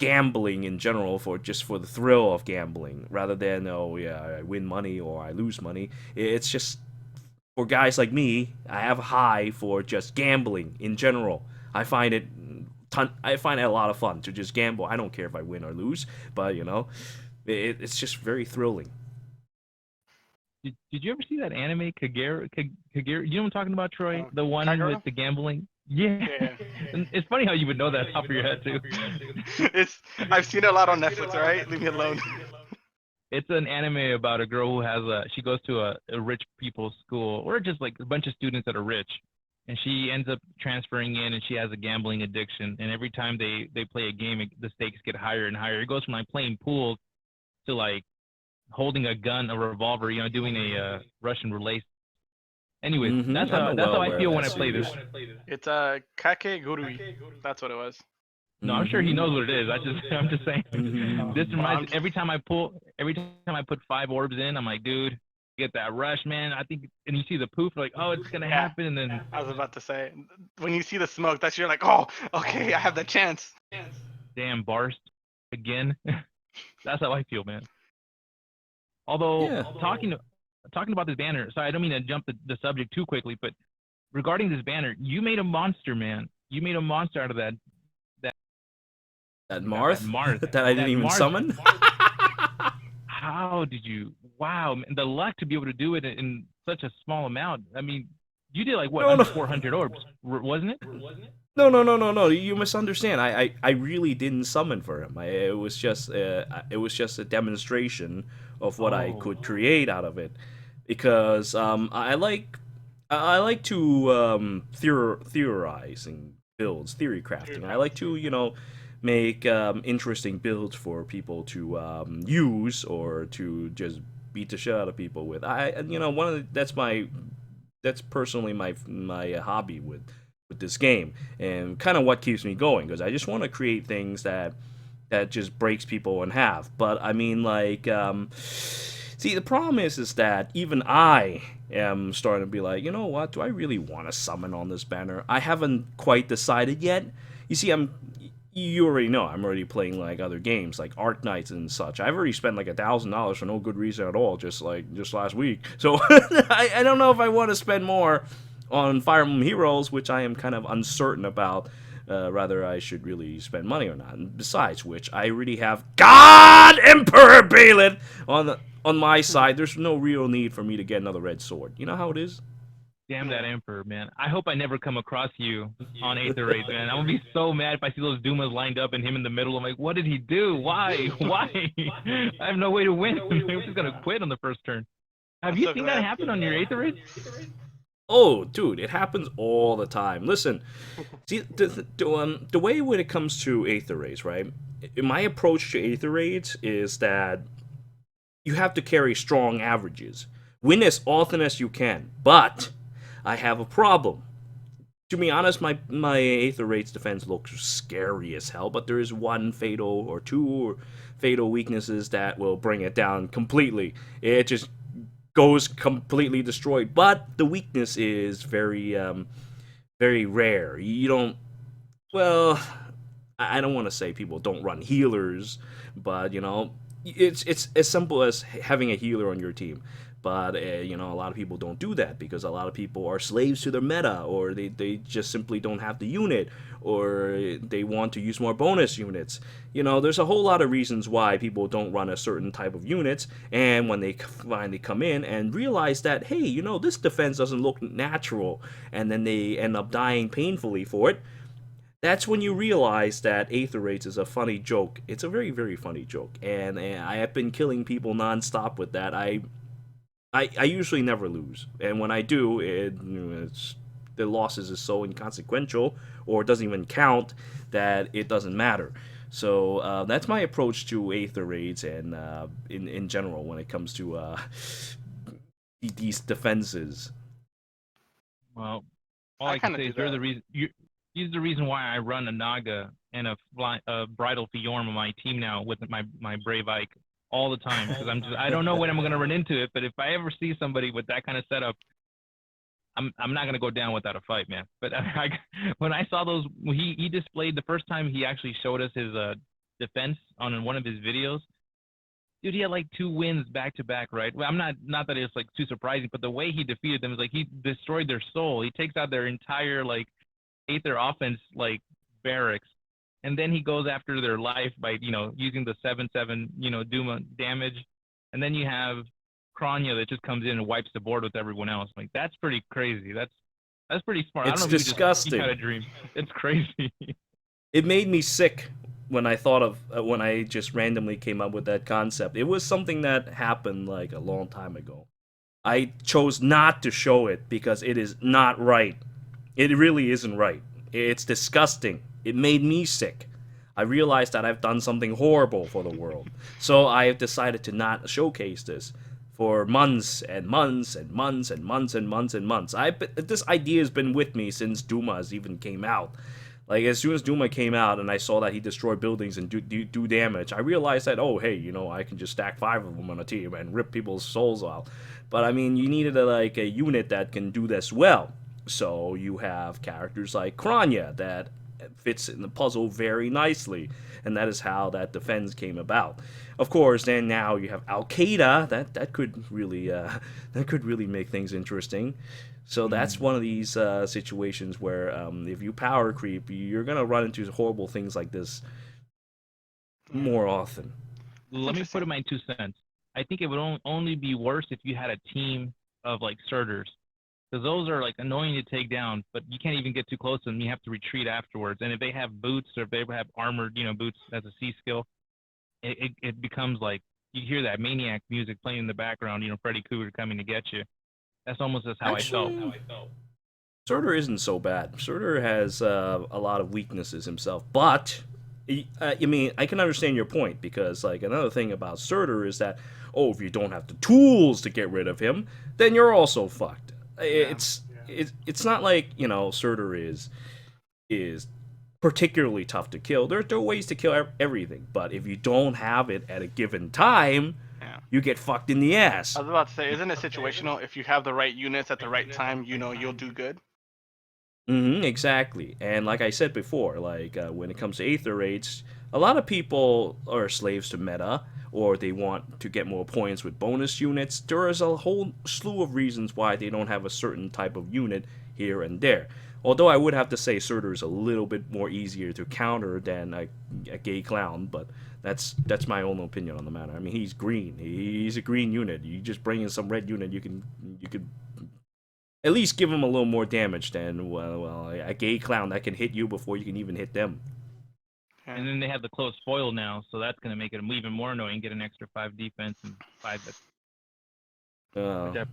gambling in general for the thrill of gambling, rather than oh yeah I win money or I lose money. It's just for guys like me, I have a high for just gambling in general. I find it I find it a lot of fun to just gamble. I don't care if I win or lose, but you know, it's just very thrilling. Did you ever see that anime Kagero? Kagero? You know what I'm talking about, Troy? The one Kagero? with the gambling. Yeah. Yeah. And it's funny how you would know that top of your head too. I've seen it a lot on Netflix. All right, leave me alone. It's an anime about a girl who has she goes to a rich people's school, or just like a bunch of students that are rich, and she ends up transferring in, and she has a gambling addiction. And every time they play a game, the stakes get higher and higher. It goes from like playing pool to like holding a gun, a revolver, you know, doing a Russian roulette. Anyways, that's how I feel when I play this. It's Kakegurui. That's what it was. No, I'm sure he knows what it is. I'm just saying. Mhm. This reminds every time I put 5 orbs in, I'm like, dude, get that rush, man. I think, and you see the poof, like, oh, it's gonna happen, and then I was about to say, when you see the smoke, that's you're like, oh, okay, I have the chance. damn barst again. That's how I feel, man. Although Yeah. talking about this banner, sorry, I don't mean to jump the subject too quickly, but regarding this banner, you made a monster, man. You made a monster out of that Marth Marth that I didn't even summon. How did you? Wow, man, the luck to be able to do it in such a small amount. I mean, you did like what, under 400 orbs, wasn't it? No. You misunderstand. I really didn't summon for him. It was just a demonstration of what I could create out of it, because I like to theorize and builds, theory crafting. I like to make interesting builds for people to use or to just beat the shit out of people with. That's personally my hobby with this game, and kind of what keeps me going, because I just want to create things that just breaks people in half. But I mean, like, see, the problem is that even I am starting to be like, you know what? Do I really want to summon on this banner? I haven't quite decided yet. You see, you already know I'm already playing like other games like Arc Knights and such. I've already spent like $1,000 for no good reason at all, just last week. So I don't know if I want to spend more on Fire Emblem Heroes, which I am kind of uncertain about. Rather, I should really spend money or not. And besides which, I already have God Emperor Balin on my side. There's no real need for me to get another red sword. You know how it is? Damn that Emperor, man. I hope I never come across you on Aether Raid, man. I'm gonna be so mad if I see those Dumas lined up and him in the middle. I'm like, what did he do? Why? I have no way to win. I'm just gonna quit on the first turn. Have you seen that happen on your Aether Raid? Oh, dude, it happens all the time. Listen, see, the way when it comes to Aether Raids, right? My approach to Aether Raids is that you have to carry strong averages. Win as often as you can, but I have a problem. To be honest, my Aether Raid's defense looks scary as hell, but there is one fatal or two fatal weaknesses that will bring it down completely. It just goes completely destroyed, but the weakness is very very rare. You don't, well, I don't want to say people don't run healers, but it's as simple as having a healer on your team. But a lot of people don't do that because a lot of people are slaves to their meta, or they just simply don't have the unit, or they want to use more bonus units. There's a whole lot of reasons why people don't run a certain type of units, and when they finally come in and realize that, hey, this defense doesn't look natural, and then they end up dying painfully for it, that's when you realize that Aether Raids is a funny joke. It's a very, very funny joke, and I have been killing people nonstop with that. I usually never lose, and when I do, the losses is so inconsequential, or it doesn't even count, that it doesn't matter. So that's my approach to Aether Raids, and in general when it comes to these defenses. Well, All I I can kinda say do is you're that. the reason. He's the reason why I run a Naga and a bridal Fiorm on my team now with my Brave Ike all the time because I don't know when I'm gonna run into it, but if I ever see somebody with that kind of setup, I'm not gonna go down without a fight, man. But when I saw those, he displayed the first time he actually showed us his defense on one of his videos. Dude, he had like 2 wins back to back, right? Well, I'm not that it's like too surprising, but the way he defeated them is like he destroyed their soul. He takes out their entire like Aether offense like barracks, and then he goes after their life by using the 7/7 Duma damage, and then you have Kranya that just comes in and wipes the board with everyone else. Like that's pretty crazy. That's pretty smart. It's I don't know if disgusting. you had a dream. It's crazy. It made me sick when I thought of when I just randomly came up with that concept. It was something that happened like a long time ago. I chose not to show it because it is not right. It really isn't right. It's disgusting. It made me sick. I realized that I've done something horrible for the world. So I have decided to not showcase this for months and months and months and months and months and months. This idea has been with me since Duma's even came out. Like, as soon as Duma came out and I saw that he destroyed buildings and do damage, I realized that, oh, hey, I can just stack 5 of them on a team and rip people's souls out. But, I mean, you needed a unit that can do this well. So you have characters like Kranya that fits in the puzzle very nicely, and that is how that defense came about. Of course, then now you have Al-Qaeda. That could really make things interesting. So that's one of these situations where if you power creep, you're gonna run into horrible things like this more often. Let me put in my 2 cents. I think it would only be worse if you had a team of like Surters, because those are like annoying to take down, but you can't even get too close to them. You have to retreat afterwards. And if they have boots or if they have armored, boots as a C skill, it becomes like you hear that maniac music playing in the background. Freddy Krueger coming to get you. That's almost just how I felt. Surtur isn't so bad. Surtur has a lot of weaknesses himself, but I mean, I can understand your point because like another thing about Surtur is that if you don't have the tools to get rid of him, then you're also fucked. It's not like Surtur is particularly tough to kill. There are ways to kill everything, but if you don't have it at a given time, you get fucked in the ass. I was about to say, isn't it situational? If you have the right units at the right time, you'll do good. Exactly. And like I said before, like when it comes to Aether rates, a lot of people are slaves to meta, or they want to get more points with bonus units. There is a whole slew of reasons why they don't have a certain type of unit here and there. Although I would have to say Surtur is a little bit more easier to counter than a gay clown, but that's my own opinion on the matter. I mean, he's green. He's a green unit. You just bring in some red unit, you could at least give him a little more damage than a gay clown that can hit you before you can even hit them. And then they have the close foil now, so that's going to make it even more annoying. Get an extra 5 defense and 5 that. I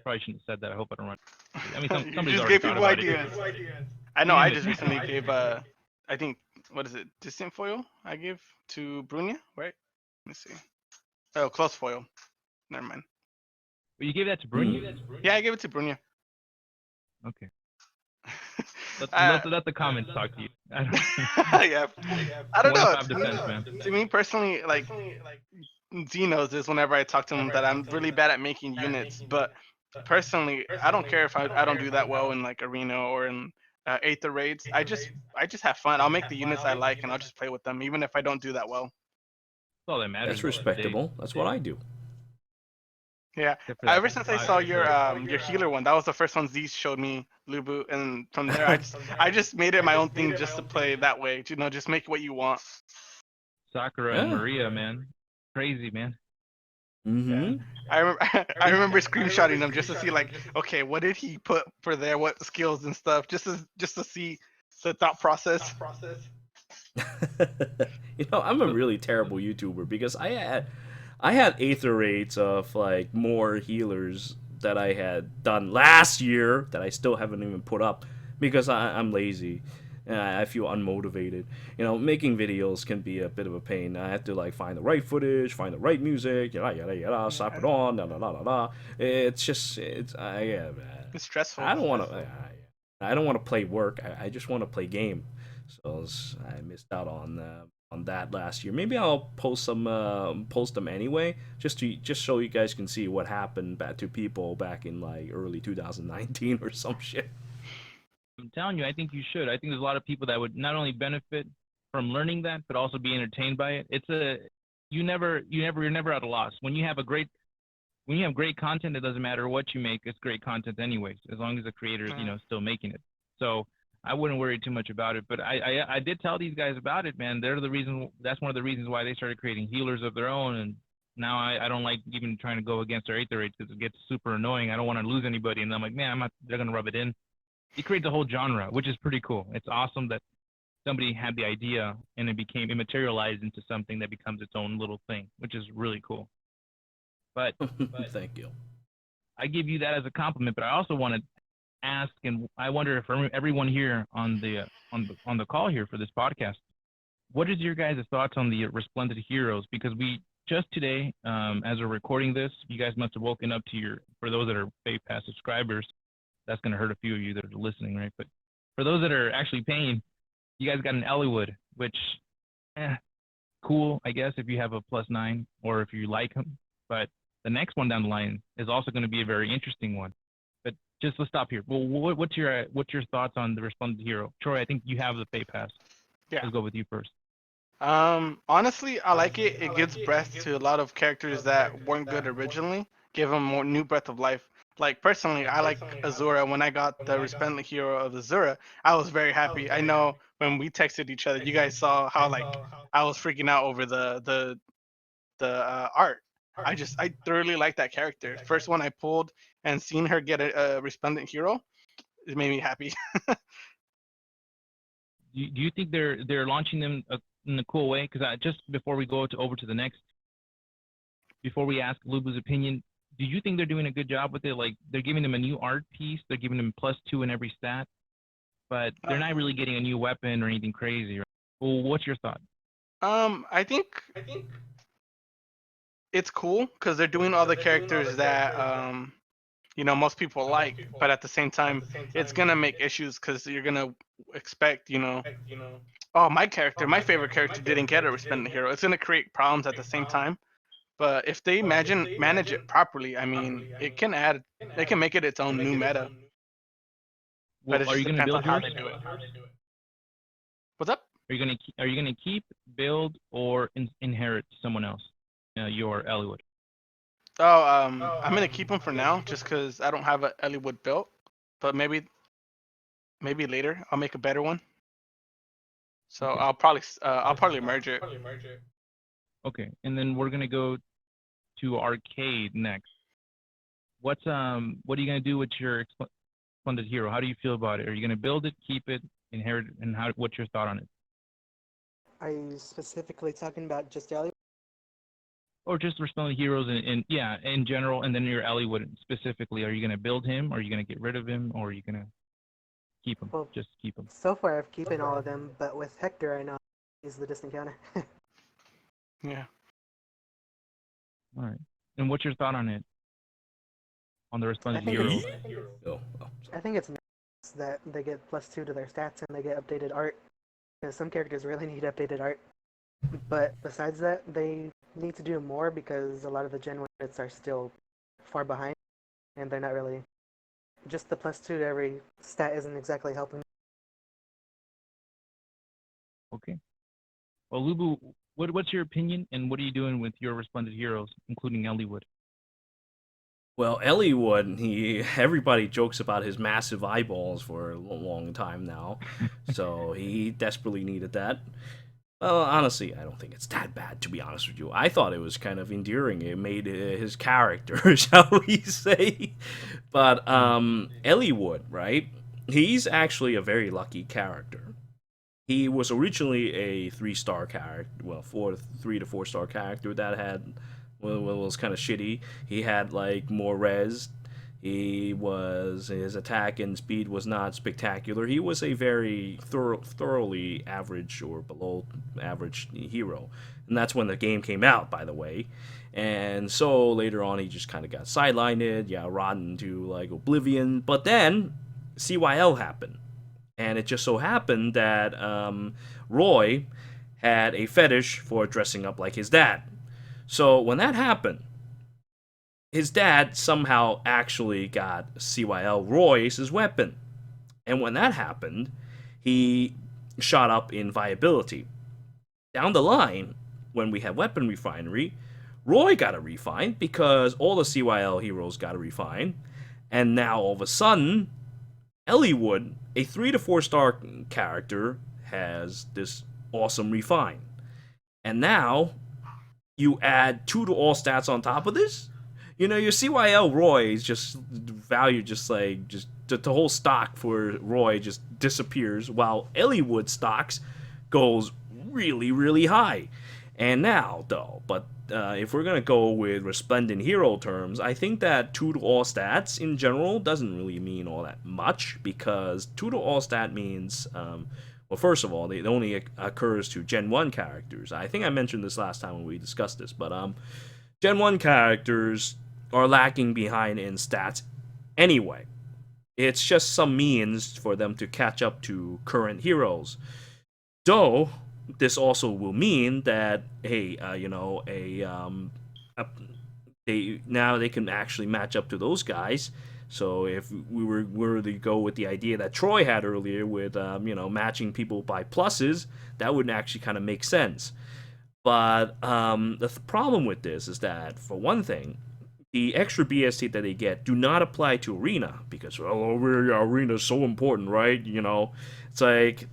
probably shouldn't have said that. I hope I don't run. I mean, somebody's just already gave thought people about ideas. it. I know. I just recently gave I think what is it? Distant foil. I gave to Brunia, right? Let me see. Oh, close foil. Never mind. But you gave that to Brunia? Yeah, I gave it to Brunia. Okay. Let the comments talk to you. Yeah. I don't know. Defense, man. To me personally, like Z knows this whenever I talk to him that I'm really bad at making units, but personally, I don't care if I don't do that well in like arena or in Aether raids. I just have fun. I'll make the units I like and I'll just play with them, even if I don't do that well. That's all that matters. That's respectable. That's what I do. Yeah. Ever since I saw your healer one, that was the first one Z showed me, Lubu, and from there I just made it my own thing just to play that way. Just make what you want. Sakura and Maria, man, crazy, man. Yeah. I remember screenshotting them just to see like, okay, what did he put for there? What skills and stuff? Just to see the thought process. I'm a really terrible YouTuber because I had Aether rates of like more healers that I had done last year that I still haven't even put up because I'm lazy. I feel unmotivated. Making videos can be a bit of a pain. I have to like find the right footage, find the right music, slap it on, It's just it's stressful. I don't want to. I don't want to play work. I just want to play game. So I missed out on that last year. Maybe I'll post them anyway, just so you guys can see what happened back to people back in like early 2019 or some shit. I'm telling you, I think you should. I think there's a lot of people that would not only benefit from learning that, but also be entertained by it. You're never at a loss. When you have great content, it doesn't matter what you make. It's great content anyways, as long as the creator is, still making it. So I wouldn't worry too much about it. But I did tell these guys about it, man. That's one of the reasons why they started creating healers of their own. And now I don't like even trying to go against their Aether rates because it gets super annoying. I don't want to lose anybody. And I'm like, man, they're going to rub it in. He creates a whole genre, which is pretty cool. It's awesome that somebody had the idea and it materialized into something that becomes its own little thing, which is really cool. But thank you. I give you that as a compliment, but I also want to ask, and I wonder if everyone here on the call here for this podcast, what is your guys' thoughts on the Resplendent Heroes? Because we just today, as we're recording this, you guys must have woken up to for those that are Pay Pass subscribers, that's going to hurt a few of you that are listening, right? But for those that are actually paying, you guys got an Elliewood, which, cool, I guess, if you have a +9 or if you like him. But the next one down the line is also going to be a very interesting one. But just let's stop here. Well, what's your thoughts on the Resplendent Hero? Troy, I think you have the Pay Pass. Yeah. Let's go with you first. Honestly, I like it. It gives breath to a lot of characters that weren't good originally. Give them more new breath of life. Like personally, I like Azura. When I got the Resplendent Hero of Azura, I was very happy. I know when we texted each other, you guys saw how like I was freaking out over the art. I thoroughly like that character. First one I pulled and seen her get a Resplendent Hero, it made me happy. Do you think they're launching them in a cool way? Because just before we go over to the next, before we ask Lubu's opinion, do you think they're doing a good job with it? Like they're giving them a new art piece, they're giving them +2 in every stat, but they're not really getting a new weapon or anything crazy, right? Well, what's your thought? I think it's cool because they're doing all the characters that most people like, but at the same time, it's gonna make issues because you're gonna expect, oh, my favorite character didn't get a Resplendent Hero. It's gonna create problems at the same time. But if they manage it properly, I mean, it can make it its own new meta. Well, but it are you just going to depends build on yours? how they do it. What's up? Are you going to keep, build, or inherit someone else? Your Elliewood. Oh, I'm gonna keep them for now, just because I don't have an Elliewood built. But maybe later I'll make a better one. So Okay. I'll probably merge it. Okay, and then we're gonna go to arcade next. What are you gonna do with your Resplendent Hero? How do you feel about it? Are you gonna build it, keep it, inherit it, and what's your thought on it? Are you specifically talking about just Ellie? Or just Resplendent Heroes in general, and then your Elliewood specifically. Are you gonna build him? Or are you gonna get rid of him? Or are you gonna keep him? Well, just keep him. So far, I've keeping all of them, but with Hector, I know he's the distant counter. Yeah. All right. And what's your thought on it? On the Resplendent I Hero? think I think it's nice that they get +2 to their stats and they get updated art. Because some characters really need updated art. But besides that, they need to do more because a lot of the Gen 1 units are still far behind. And they're not really... Just the +2 to every stat isn't exactly helping. Okay. Well, Lubu, what's your opinion, and what are you doing with your Resplendent Heroes, including Elliewood? Well, Elliewood, everybody jokes about his massive eyeballs for a long time now, so he desperately needed that. Well, honestly, I don't think it's that bad, to be honest with you. I thought it was kind of endearing. It made his character, shall we say. But Elliewood, right? He's actually a very lucky character. He was originally a 3-star character, well, 3 to 4-star character that had, was kind of shitty. He had like more res. His attack and speed was not spectacular. He was a very thoroughly average or below average hero, and that's when the game came out, by the way. And so later on, he just kind of got sidelined, rotten to like oblivion. But then CYL happened. And it just so happened that Roy had a fetish for dressing up like his dad. So when that happened, his dad somehow actually got CYL Roy as his weapon. And when that happened, he shot up in viability. Down the line, when we had Weapon Refinery, Roy got a refine because all the CYL heroes got a refine. And now all of a sudden, Elliewood, a 3 to 4 star character, has this awesome refine. And now you add 2 to all stats on top of this. You know, your CYL Roy is just value, just like just the whole stock for Roy just disappears, while Elliewood stocks goes really, really high. And now, though, but if we're gonna go with Resplendent Hero terms, I think that 2 to all stats in general doesn't really mean all that much, because 2 to all stat means, well, first of all, it only occurs to Gen 1 characters. I think I mentioned this last time when we discussed this, but Gen 1 characters are lacking behind in stats anyway. It's just some means for them to catch up to current heroes. Though, this also will mean that, hey, they can actually match up to those guys. So if we were to go with the idea that Troy had earlier with, matching people by pluses, that would actually kind of make sense. But the problem with this is that, for one thing, the extra BST that they get do not apply to Arena, because, Arena is so important, right? You know, it's like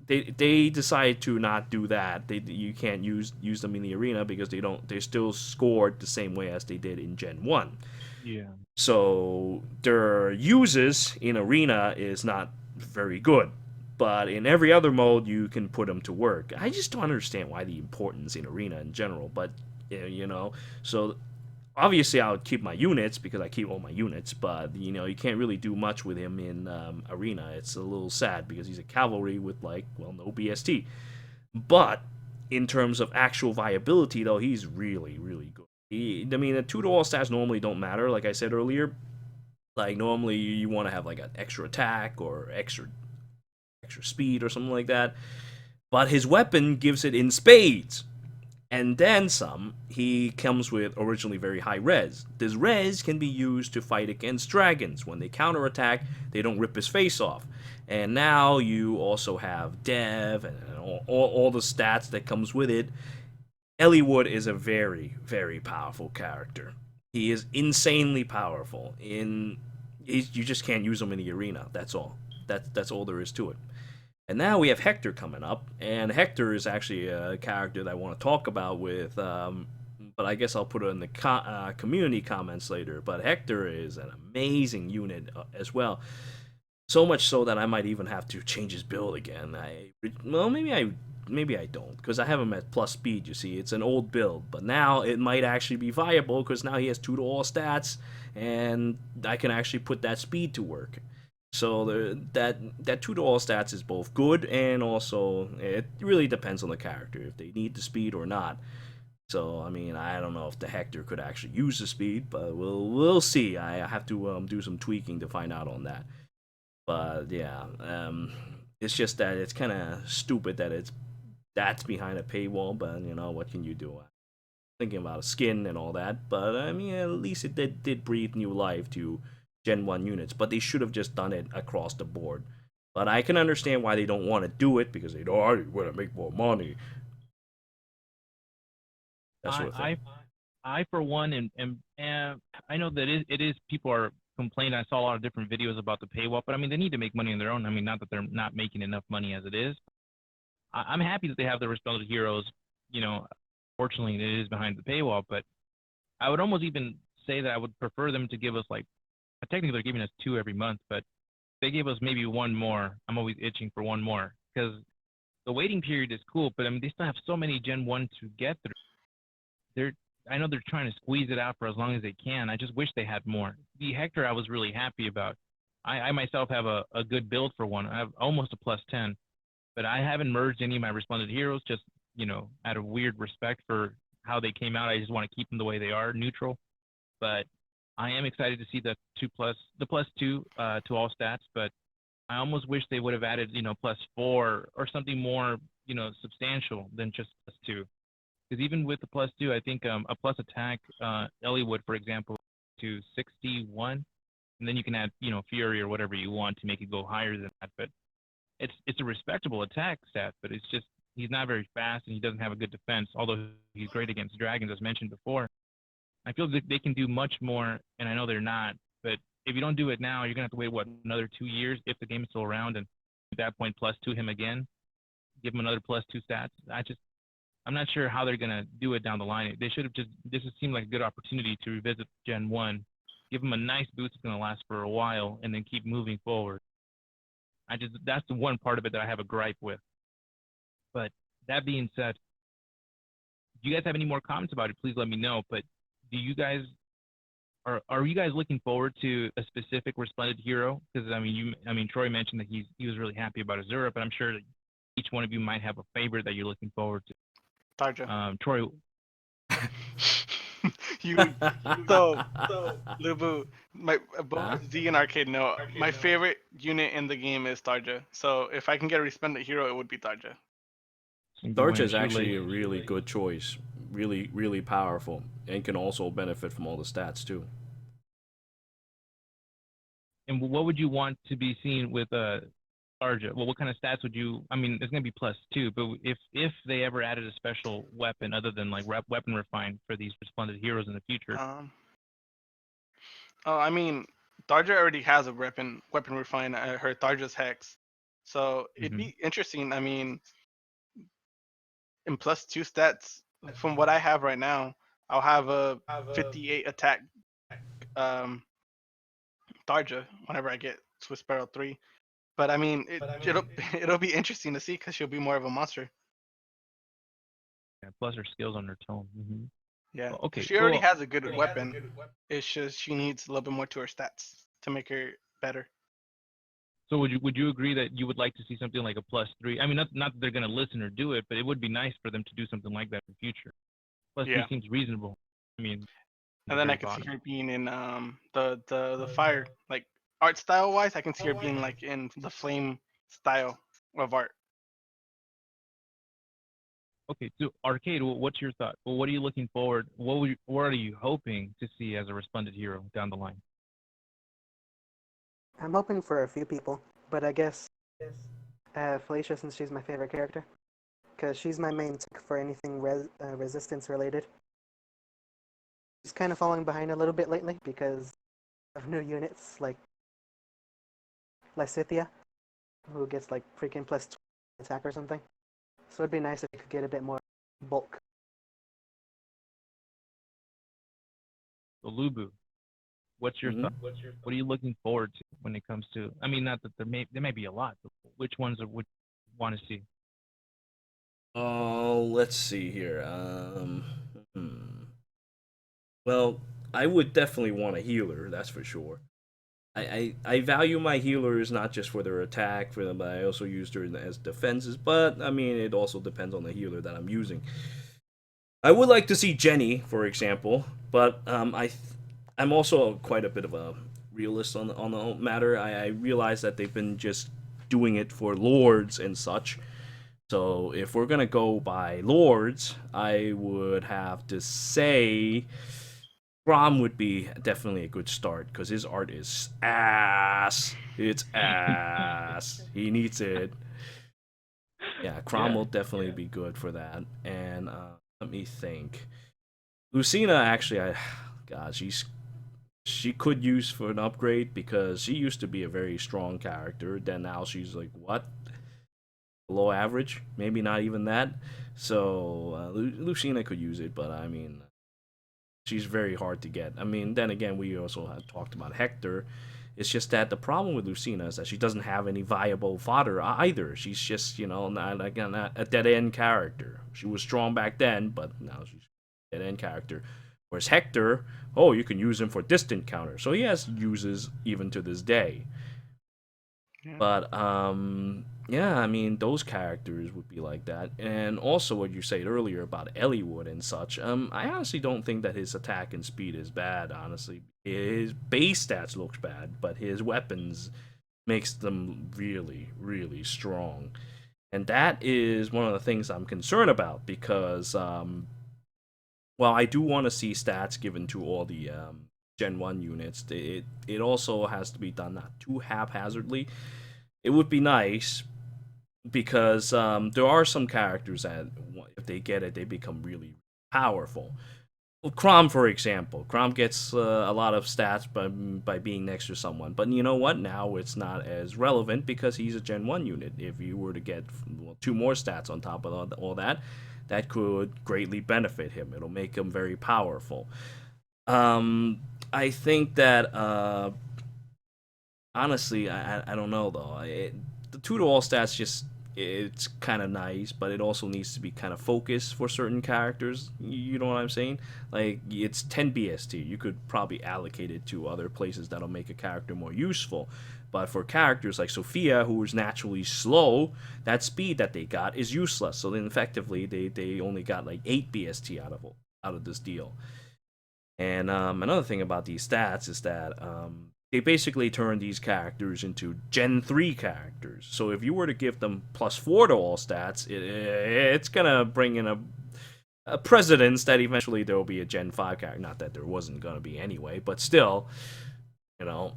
they decide to not do that. You can't use them in the Arena because they still scored the same way as they did in Gen 1. Yeah. So their uses in Arena is not very good. But in every other mode, you can put them to work. I just don't understand why the importance in Arena in general. But, so obviously I would keep my units because I keep all my units. But, you can't really do much with him in Arena. It's a little sad because he's a cavalry with, no BST. But in terms of actual viability, though, he's really, really good. The 2 to all stats normally don't matter, like I said earlier. Like, normally you want to have, an extra attack or extra speed or something like that. But his weapon gives it in spades. And then some. He comes with originally very high res. This res can be used to fight against dragons. When they counterattack, they don't rip his face off. And now you also have Dev and all the stats that comes with it. Elliewood is a very, very powerful character. He is insanely powerful. You just can't use him in the Arena. That's all. That's all there is to it. And now we have Hector coming up, and Hector is actually a character that I want to talk about with, but I guess I'll put it in the community comments later. But Hector is an amazing unit as well. So much so that I might even have to change his build again. Maybe I don't, because I have him at plus speed, you see. It's an old build, but now it might actually be viable, because now he has 2 to all stats, and I can actually put that speed to work. So that 2 to all stats is both good, and also it really depends on the character, if they need the speed or not. So, I don't know if the Hector could actually use the speed, but we'll see. I have to do some tweaking to find out on that. But, yeah, it's just that it's kind of stupid that that's behind a paywall, but, what can you do? Thinking about a skin and all that, but, at least it did breathe new life to Gen 1 units, but they should have just done it across the board. But I can understand why they don't want to do it, because they don't want to make more money. That sort of thing. I for one, and I know that it is people are complaining. I saw a lot of different videos about the paywall, but they need to make money on their own. Not that they're not making enough money as it is. I'm happy that they have the Resplendent Heroes. Fortunately, it is behind the paywall, but I would almost even say that I would prefer them to give us technically they're giving us 2 every month, but they gave us maybe 1 more. I'm always itching for 1 more, because the waiting period is cool, but they still have so many Gen 1 to get through. I know they're trying to squeeze it out for as long as they can. I just wish they had more. The Hector I was really happy about. I myself have a good build for one. I have almost a plus 10, but I haven't merged any of my Resplendent Heroes, just, out of weird respect for how they came out. I just want to keep them the way they are, neutral. But I am excited to see the plus 2 to all stats, but I almost wish they would have added, +4 or something more, substantial than just +2. Because even with the +2, I think a plus attack, Ellie would, for example, to 61, and then you can add, Fury or whatever you want to make it go higher than that. But it's a respectable attack stat, but it's just he's not very fast and he doesn't have a good defense. Although he's great against dragons, as mentioned before. I feel that they can do much more, and I know they're not. But if you don't do it now, you're gonna have to wait another 2 years if the game is still around, and at that point +2 him again, give him another +2 stats. I'm not sure how they're gonna do it down the line. They should have this seemed like a good opportunity to revisit Gen 1, give him a nice boost that's gonna last for a while, and then keep moving forward. That's the one part of it that I have a gripe with. But that being said, if you guys have any more comments about it, please let me know. But do you guys are you guys looking forward to a specific Resplendent hero? Because Troy mentioned that he was really happy about Azura, but I'm sure that each one of you might have a favorite that you're looking forward to. Tarja. Troy. So Lubu, both Z and Arcade know my favorite unit in the game is Tarja. So if I can get a Resplendent hero, it would be Tarja. Tarja is actually a really good choice. Really, really powerful, and can also benefit from all the stats too. And what would you want to be seen with Tarja? Well, what kind of stats would you? It's gonna be +2, but if they ever added a special weapon other than like weapon refine for these Resplendent heroes in the future. Tarja already has a weapon refine. Her Tarja's Hex, so it'd be interesting. In +2 stats, from what I have right now, I'll have a 58 attack Tarja whenever I get Swiss Barrel 3. But it'll be interesting to see because she'll be more of a monster. Yeah, plus her skills on her tone. Mm-hmm. Yeah. Well, okay. She already has a good weapon. It's just she needs a little bit more to her stats to make her better. So would you agree that you would like to see something like a +3? Not that they're gonna listen or do it, but it would be nice for them to do something like that in the future. +3 seems reasonable. And then I can see her being in the fire, like art style wise. I can see her being like in the flame style of art. Okay, so Arcade, what's your thought? Well, what are you looking forward? What are you hoping to see as a Resplendent hero down the line? I'm hoping for a few people, but I guess Felicia, since she's my favorite character, because she's my main tick for anything resistance related. She's kind of falling behind a little bit lately because of new units like Lysithia, who gets like freaking +2 attack or something. So it'd be nice if we could get a bit more bulk. So Lubu, what's your thought? What are you looking forward to when it comes to? Not that there may be a lot, but which ones would you want to see? Oh, let's see here. Well, I would definitely want a healer, that's for sure. I value my healers not just for their attack, but I also use them as defenses. But it also depends on the healer that I'm using. I would like to see Jenny, for example, but I'm also quite a bit of a realist on the matter. I realize that they've been just doing it for lords and such. So if we're gonna go by lords, I would have to say Grom would be definitely a good start because his art is ass. It's ass. He needs it. Yeah, Grom will definitely be good for that. And let me think. Lucina, actually, she could use for an upgrade because she used to be a very strong character. Then now she's like what? Below average, maybe not even that. So Lucina could use it, but she's very hard to get. Then again, we also had talked about Hector. It's just that the problem with Lucina is that she doesn't have any viable fodder either. She's just, not a dead-end character. She was strong back then, but now she's a dead-end character. Whereas Hector, you can use him for distant counter. So he has uses even to this day. Yeah. But, those characters would be like that. And also what you said earlier about Eliwood and such, I honestly don't think that his attack and speed is bad, honestly. His base stats looks bad, but his weapons, makes them really, really strong. And that is one of the things I'm concerned about because, well, I do want to see stats given to all the Gen 1 units. It also has to be done not too haphazardly. It would be nice because there are some characters that, if they get it, they become really powerful. Well, Crom, for example. Crom gets a lot of stats by being next to someone. But you know what? Now it's not as relevant because he's a Gen 1 unit. If you were to get 2 more stats on top of all that, that could greatly benefit him. It'll make him very powerful. I think that, honestly, I don't know, though. The 2 to all stats just it's kind of nice, but it also needs to be kind of focused for certain characters. You know what I'm saying? Like, it's 10 BST. You could probably allocate it to other places that'll make a character more useful. But for characters like Sophia, who is naturally slow, that speed that they got is useless. So then effectively, they only got like 8 BST out of this deal. And another thing about these stats is that they basically turn these characters into Gen 3 characters. So if you were to give them +4 to all stats, it's going to bring in a precedence that eventually there will be a Gen 5 character. Not that there wasn't going to be anyway, but still, you know,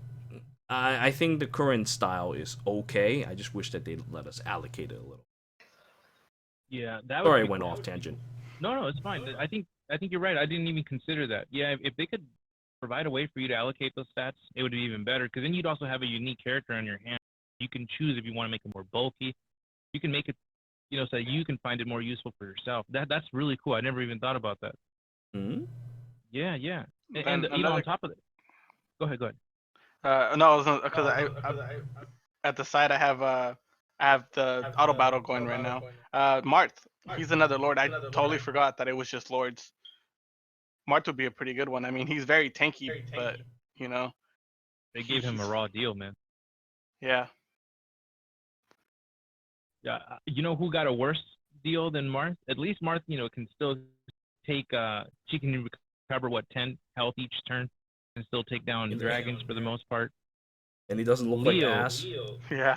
I think the current style is okay. I just wish that they'd let us allocate it a little. Yeah, that Sorry, I would be went cool. off tangent. No, it's fine. I think you're right. I didn't even consider that. Yeah, if they could provide a way for you to allocate those stats, it would be even better because then you'd also have a unique character on your hand. You can choose if you want to make it more bulky. You can make it, so that you can find it more useful for yourself. That's really cool. I never even thought about that. Mm-hmm. Yeah. And on top of it, go ahead. No, because I at the side I have the auto battle going right now. Marth, he's another lord. I totally forgot that it was just lords. Marth would be a pretty good one. I mean, he's very tanky, but they gave him a raw deal, man. Yeah. Yeah, you know who got a worse deal than Marth? At least Marth, can still take. She can recover 10 health each turn, and still take down dragons for the most part. And he doesn't look like ass.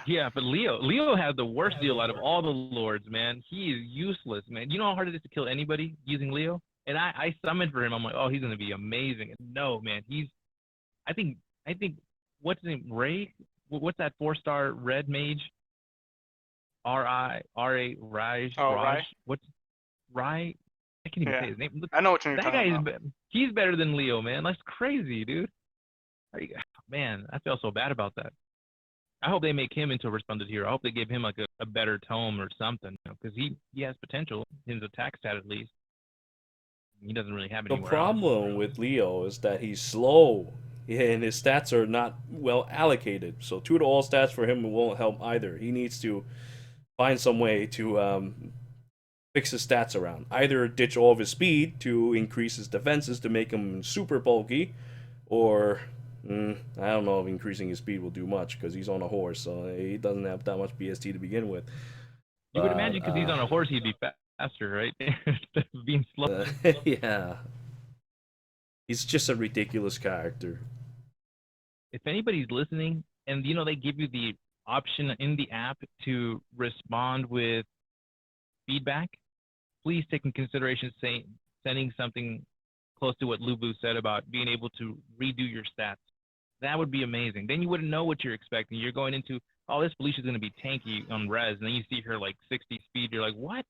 Yeah, but Leo had the worst deal out of all the lords, man. He is useless, man. You know how hard it is to kill anybody using Leo? And I summoned for him. I'm like, oh, he's gonna be amazing. No, man, I think what's his name? Ray? What's that 4-star red mage? R-I-R-A Raj. Oh, Raj. Rai? What's Rai? I can't even say his name. Look, I know what you're that talking guy about. he's better than Leo, man. That's crazy, dude. Man, I feel so bad about that. I hope they make him into a Resplendent Hero. I hope they give him like a better tome or something, because he has potential. His attack stat at least. He doesn't really have The anywhere problem else. with Leo is that he's slow, and his stats are not well allocated. So 2 to all stats for him won't help either. He needs to find some way to fix his stats around. Either ditch all of his speed to increase his defenses to make him super bulky, or I don't know if increasing his speed will do much because he's on a horse, so he doesn't have that much BST to begin with. You would imagine because he's on a horse, he'd be faster, right? Instead of being slow. Yeah. He's just a ridiculous character. If anybody's listening, and they give you the option in the app to respond with feedback, please take in consideration sending something close to what Lubu said about being able to redo your stats. That would be amazing. Then you wouldn't know what you're expecting. You're going into, this Felicia's going to be tanky on res, and then you see her like 60 speed. You're like, what?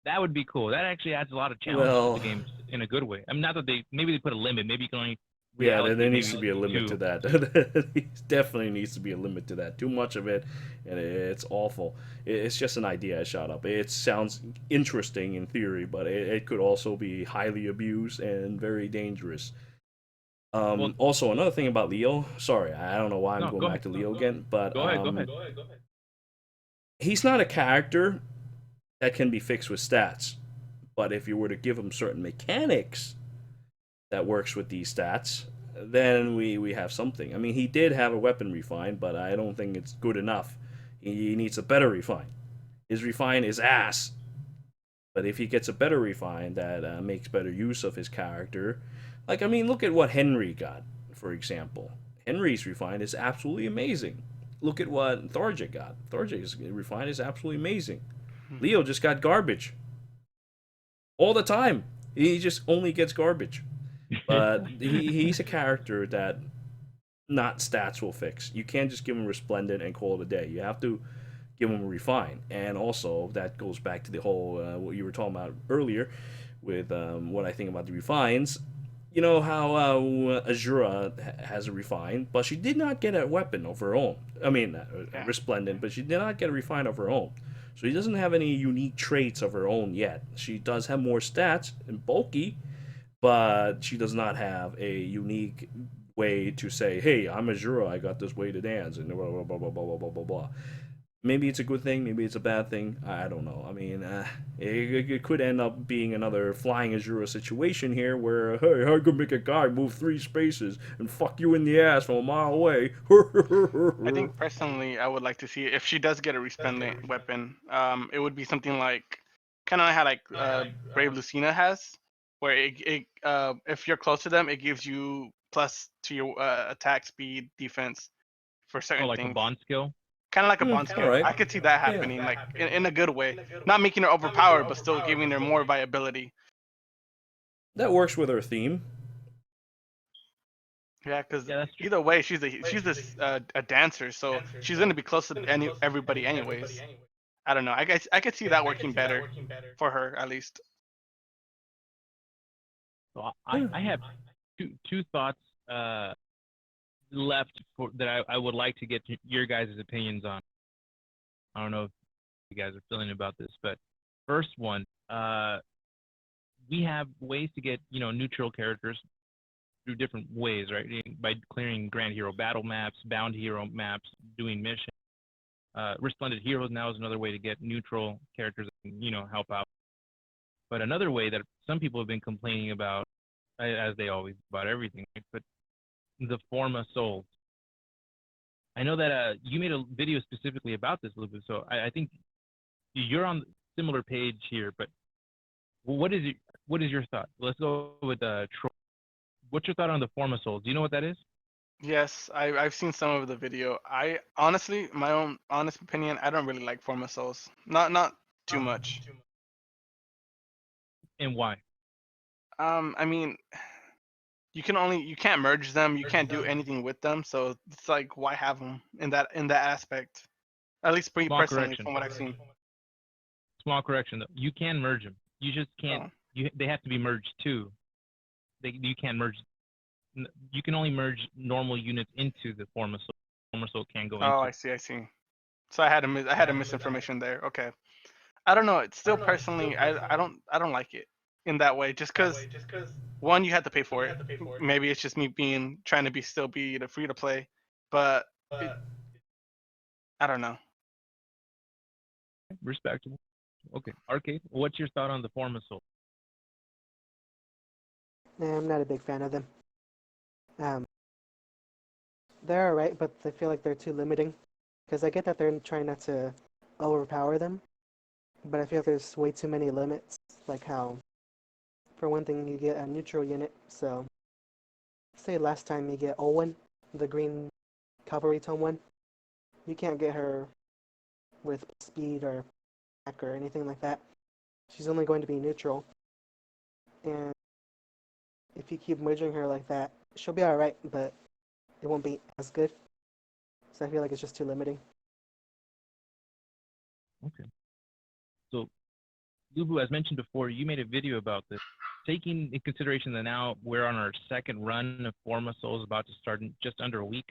That would be cool. That actually adds a lot of challenge to the game in a good way. I mean, not that maybe they put a limit. Maybe you can only. Yeah, there needs to be a limit to that. There definitely needs to be a limit to that. Too much of it, and it's awful. It's just an idea I shot up. It sounds interesting in theory, but it could also be highly abused and very dangerous. Also, another thing about Leo. Sorry, I don't know why I'm going back to Leo again, but go ahead. He's not a character that can be fixed with stats. But if you were to give him certain mechanics that works with these stats, then we have something. I mean, he did have a weapon refine, but I don't think it's good enough. He needs a better refine. His refine is ass. But if he gets a better refine that makes better use of his character, like, I mean, look at what Henry got, for example. Henry's refine is absolutely amazing. look at what Thorjik got. Thorjik is refined is absolutely amazing. Leo just got garbage all the time. He just only gets garbage. But he's a character that not stats will fix. You can't just give him Resplendent and call it a day. You have to give him refine. And also, that goes back to the whole, what you were talking about earlier with what I think about the refines. You know how Azura has a refine, but she did not get a weapon of her own. I mean, Resplendent, but she did not get a refine of her own. So she doesn't have any unique traits of her own yet. She does have more stats and bulky, but she does not have a unique way to say, hey, I'm Azura, I got this way to dance, and blah, blah, blah, blah, blah, blah, blah, blah. Maybe it's a good thing, maybe it's a bad thing. I don't know. I mean, it could end up being another flying Azura situation here where, hey, I could make a guy move 3 spaces and fuck you in the ass from a mile away. I think personally, I would like to see if she does get a resplendent weapon. It would be something like, kind of how like Brave Lucina has, where if you're close to them, it gives you plus to your attack, speed, defense for certain like things. a bond skill. Kind of like a bond skill. Right. I could see that happening, like in a good way, not making her overpowered, but still giving her more viability. That works with her theme. Yeah, because either way, she's a dancer, so she's gonna be close to everybody anyways. I don't know. I guess I could see that working better for her at least. So I have two thoughts left that I would like to get your guys' opinions on. I don't know if you guys are feeling about this, but first one, we have ways to get neutral characters through different ways, right? By clearing Grand Hero battle maps, Bound Hero maps, doing missions. Resplendent Heroes now is another way to get neutral characters that can, help out. But another way that some people have been complaining about, as they always about everything, right? But the Forma Souls. I know that you made a video specifically about this, Lubu, so I think you're on the similar page here, but what is your thought? Let's go with Troy. What's your thought on the Forma Souls? Do you know what that is? Yes, I've seen some of the video. I honestly, my own honest opinion, I don't really like Forma Souls. Not too much. And why? I mean, you can't merge them. You can't do anything with them. So it's like, why have them in that aspect? At least for me Small personally, correction. from what I've seen. Small correction though. You can merge them. You just can't. They have to be merged too. You can't merge. You can only merge normal units into the Forma Soul. Forma Soul can't go into. Oh, I see. So I had a misinformation there. Okay. I don't know. It's still personally, I don't like it in that way. Just because one, you had to pay for it. Maybe it's just me trying to still be the free to play, but I don't know. Respectable. Okay. Arcade, what's your thought on the Forma Soul? I'm not a big fan of them. They're alright, but I feel like they're too limiting. Because I get that they're trying not to overpower them, but I feel like there's way too many limits. Like how, for one thing, you get a neutral unit. So, say last time you get Owen, the green cavalry tome one, you can't get her with speed or attack or anything like that. She's only going to be neutral. And if you keep merging her like that, she'll be alright, but it won't be as good. So I feel like it's just too limiting. Okay. So, Lubu, as mentioned before, you made a video about this. Taking in consideration that now we're on our second run of Forma Souls, about to start in just under a week.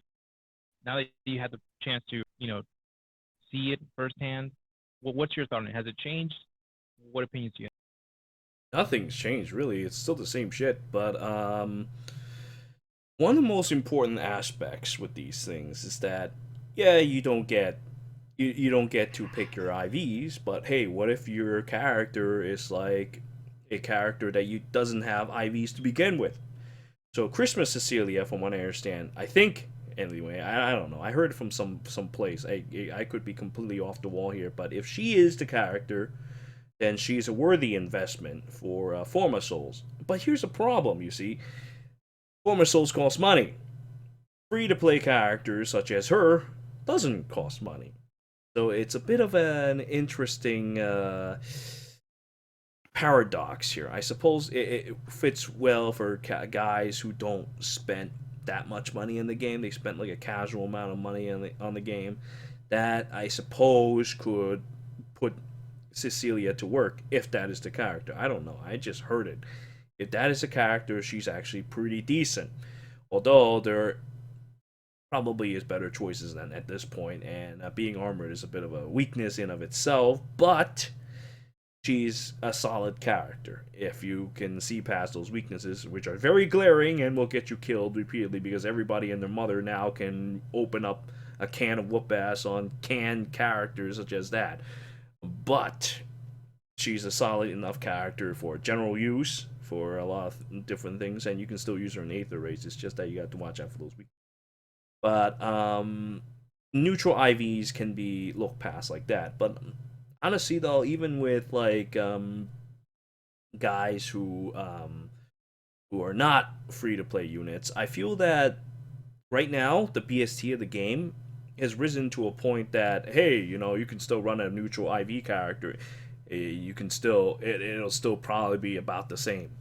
Now that you had the chance to, see it firsthand, what's your thought on it? Has it changed? What opinions do you have? Nothing's changed, really. It's still the same shit, but one of the most important aspects with these things is that, yeah, you don't get to pick your IVs, but hey, what if your character is like a character that doesn't have IVs to begin with? So Christmas Cecilia, from what I understand, I think anyway, I don't know. I heard it from some place. I could be completely off the wall here, but if she is the character, then she's a worthy investment for Forma Souls. But here's a problem, you see. Forma Souls cost money. Free-to-play characters such as her doesn't cost money. So it's a bit of an interesting paradox here. I suppose it fits well for guys who don't spend that much money in the game. They spent like a casual amount of money on the game. That I suppose could put Cecilia to work if that is the character. I don't know. I just heard it. If that is the character, she's actually pretty decent. Although there probably is better choices than at this point, and being armored is a bit of a weakness in of itself. But she's a solid character if you can see past those weaknesses, which are very glaring and will get you killed repeatedly because everybody and their mother now can open up a can of whoop ass on canned characters such as that. But she's a solid enough character for general use for a lot of different things, and you can still use her in Aether race. It's just that you have to watch out for those weaknesses. But neutral IVs can be looked past like that. But honestly, though, even with like guys who are not free to play units, I feel that right now the BST of the game has risen to a point that hey, you can still run a neutral IV character. You can still it'll still probably be about the same.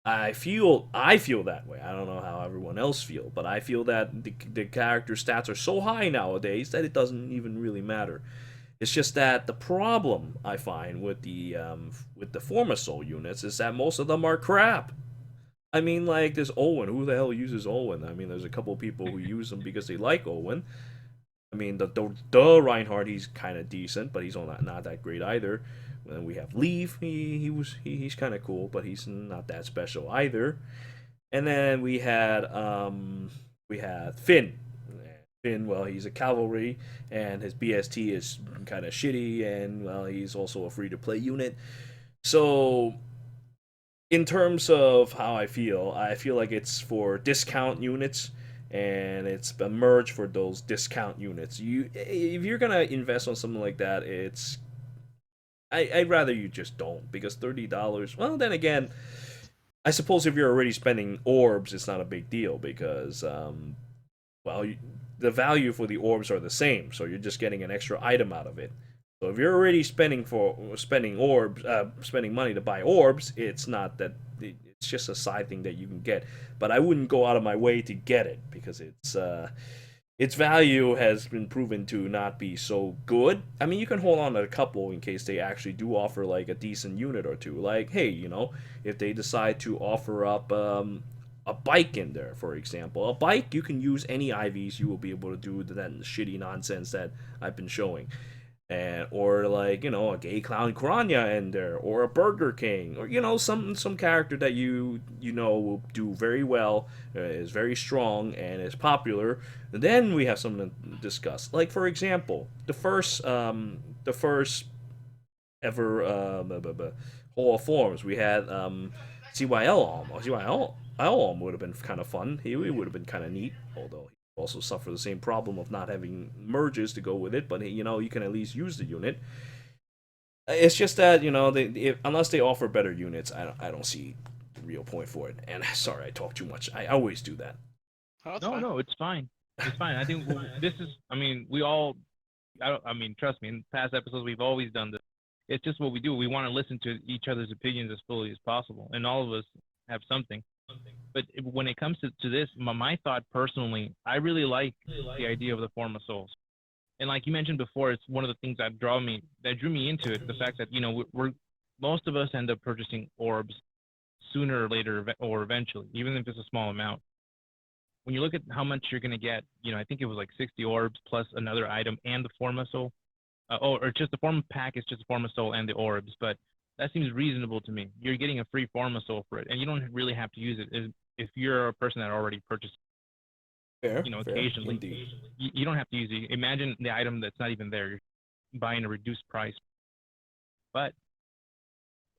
I feel that way. I don't know how everyone else feel, but I feel that the character stats are so high nowadays that it doesn't even really matter. It's just that the problem I find with the Forma Soul units is that most of them are crap. I mean, like there's Owen. Who the hell uses Owen? I mean, there's a couple of people who use them because they like Owen. I mean, the Reinhardt, he's kind of decent, but he's not that great either. Then we have Leaf. He's kind of cool, but he's not that special either. And then we had Finn. Finn, well, he's a cavalry, and his BST is kind of shitty, and well, he's also a free to play unit. So, in terms of how I feel like it's for discount units, and it's a merge for those discount units. If you're gonna invest on something like that, I'd rather you just don't, because $30. Well, then again, I suppose if you're already spending orbs, it's not a big deal because the value for the orbs are the same, so you're just getting an extra item out of it. So if you're already spending money to buy orbs, it's not that it's just a side thing that you can get. But I wouldn't go out of my way to get it because its value has been proven to not be so good. I mean, you can hold on to a couple in case they actually do offer like a decent unit or two. Like, hey, if they decide to offer up a bike in there, for example, a bike, you can use any IVs. You will be able to do that shitty nonsense that I've been showing. Or like a gay clown Kranya in there, or a Burger King, or some character that you will do very well, is very strong and is popular. And then we have something to discuss. Like for example, the first ever Hall of Forms, we had CYL Alm. CYL Alm would have been kind of fun. He would have been kind of neat, although also suffer the same problem of not having merges to go with it, but you can at least use the unit. It's just that unless they offer better units, I don't see the real point for it. And sorry, I talk too much. I always do that. Oh, No, it's fine. It's fine. I think this is. I mean, we all. I mean, trust me. In past episodes, we've always done this. It's just what we do. We want to listen to each other's opinions as fully as possible, and all of us have something. But when it comes to this, my thought personally, I really like the idea of the Form of Souls. And like you mentioned before, it's one of the things that drew me into it. The fact that we're most of us end up purchasing orbs sooner or later or eventually, even if it's a small amount. When you look at how much you're going to get, I think it was like 60 orbs plus another item and the Form of Soul. Or just the Form pack is just the Form of Soul and the orbs, but that seems reasonable to me. You're getting a free Forma Soul for it, and you don't really have to use it if you're a person that already purchased. Fair, occasionally. Indeed. You don't have to use it. Imagine the item that's not even there. You're buying a reduced price. But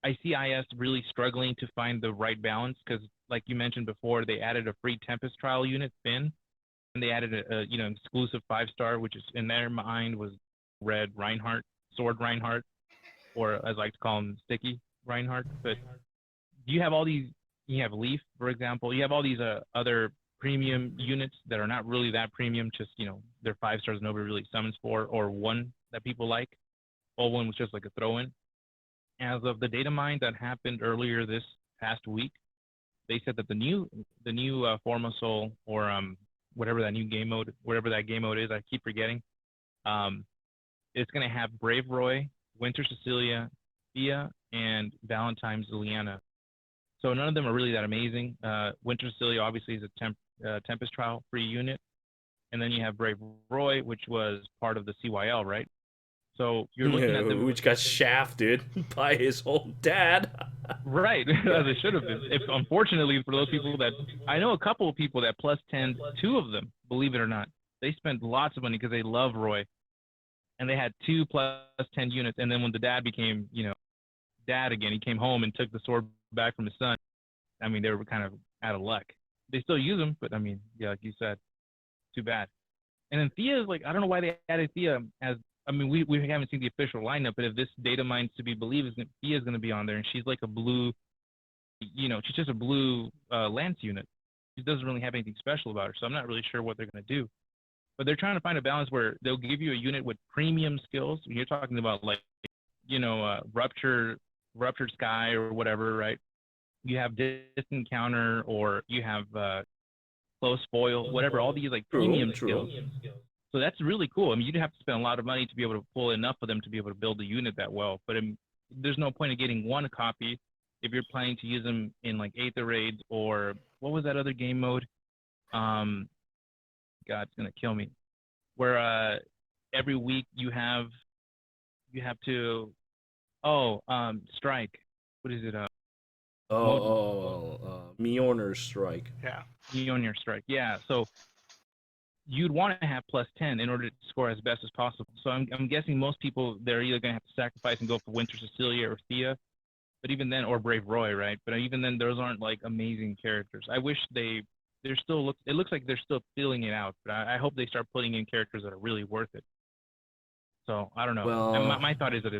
I see IS really struggling to find the right balance because, like you mentioned before, they added a free Tempest trial unit, Finn, and they added a exclusive 5-star, which is in their mind was Red Reinhardt, Sword Reinhardt, or as I like to call him, Sticky Reinhardt. But you have all these. You have Leaf, for example. You have all these other premium units that are not really that premium, just, they're 5 stars nobody really summons for, or one that people like. All one was just like a throw-in. As of the data mine that happened earlier this past week, they said that the new Forma Soul, or whatever that new game mode, whatever that game mode is, I keep forgetting. It's gonna have Brave Roy, Winter Cecilia, Thea, and Valentine's Liliana. So none of them are really that amazing. Winter Cecilia obviously is a Tempest Trial free unit, and then you have Brave Roy, which was part of the CYL, right? So you're looking at them, which got shafted by his own dad. right? As it should have been. Unfortunately, for those people that I know, a couple of people that plus 10, 2 of them, believe it or not, they spent lots of money because they love Roy, and they had 2 plus 10 units. And then when the dad became, dad again, he came home and took the sword back from his son. I mean, they were kind of out of luck. They still use them, but I mean, yeah, like you said, too bad. And then Thea is like, I don't know why they added Thea as. I mean, we haven't seen the official lineup, but if this data mine's to be believed, Thea is going to be on there, and she's like a blue, she's just a blue lance unit. She doesn't really have anything special about her, so I'm not really sure what they're going to do. But they're trying to find a balance where they'll give you a unit with premium skills. You're talking about like, ruptured sky or whatever, right? You have distant counter, or you have close foil, whatever. All these like premium skills. So that's really cool. I mean, you'd have to spend a lot of money to be able to pull enough of them to be able to build a unit that well. But there's no point in getting one copy if you're planning to use them in like Aether raids, or what was that other game mode? God, it's gonna kill me. Where every week you have to strike. What is it? Mjolnir's Strike. Yeah. Mjolnir Strike. Yeah. So you'd want to have plus 10 in order to score as best as possible. So I'm guessing most people, they're either going to have to sacrifice and go for Winter Cecilia or Thea, but even then, or Brave Roy, right? But even then, those aren't like amazing characters. I wish it looks like they're still feeling it out, but I hope they start putting in characters that are really worth it. So I don't know. Well, my thought is that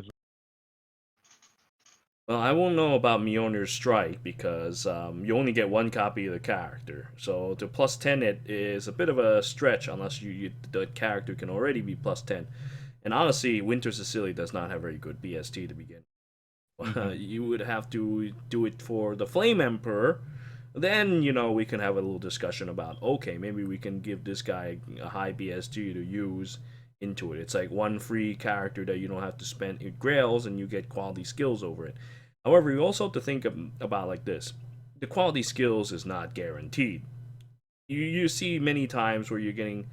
Well, I won't know about Mjolnir's Strike because you only get one copy of the character. So to plus 10 it is a bit of a stretch unless the character can already be plus 10. And honestly, Winter Cecilia does not have very good BST to begin. You would have to do it for the Flame Emperor. Then, we can have a little discussion about, okay, maybe we can give this guy a high BST to use into it. It's like one free character that you don't have to spend in grails and you get quality skills over it. However, you also have to think about like this. The quality skills is not guaranteed. You see many times where you're getting,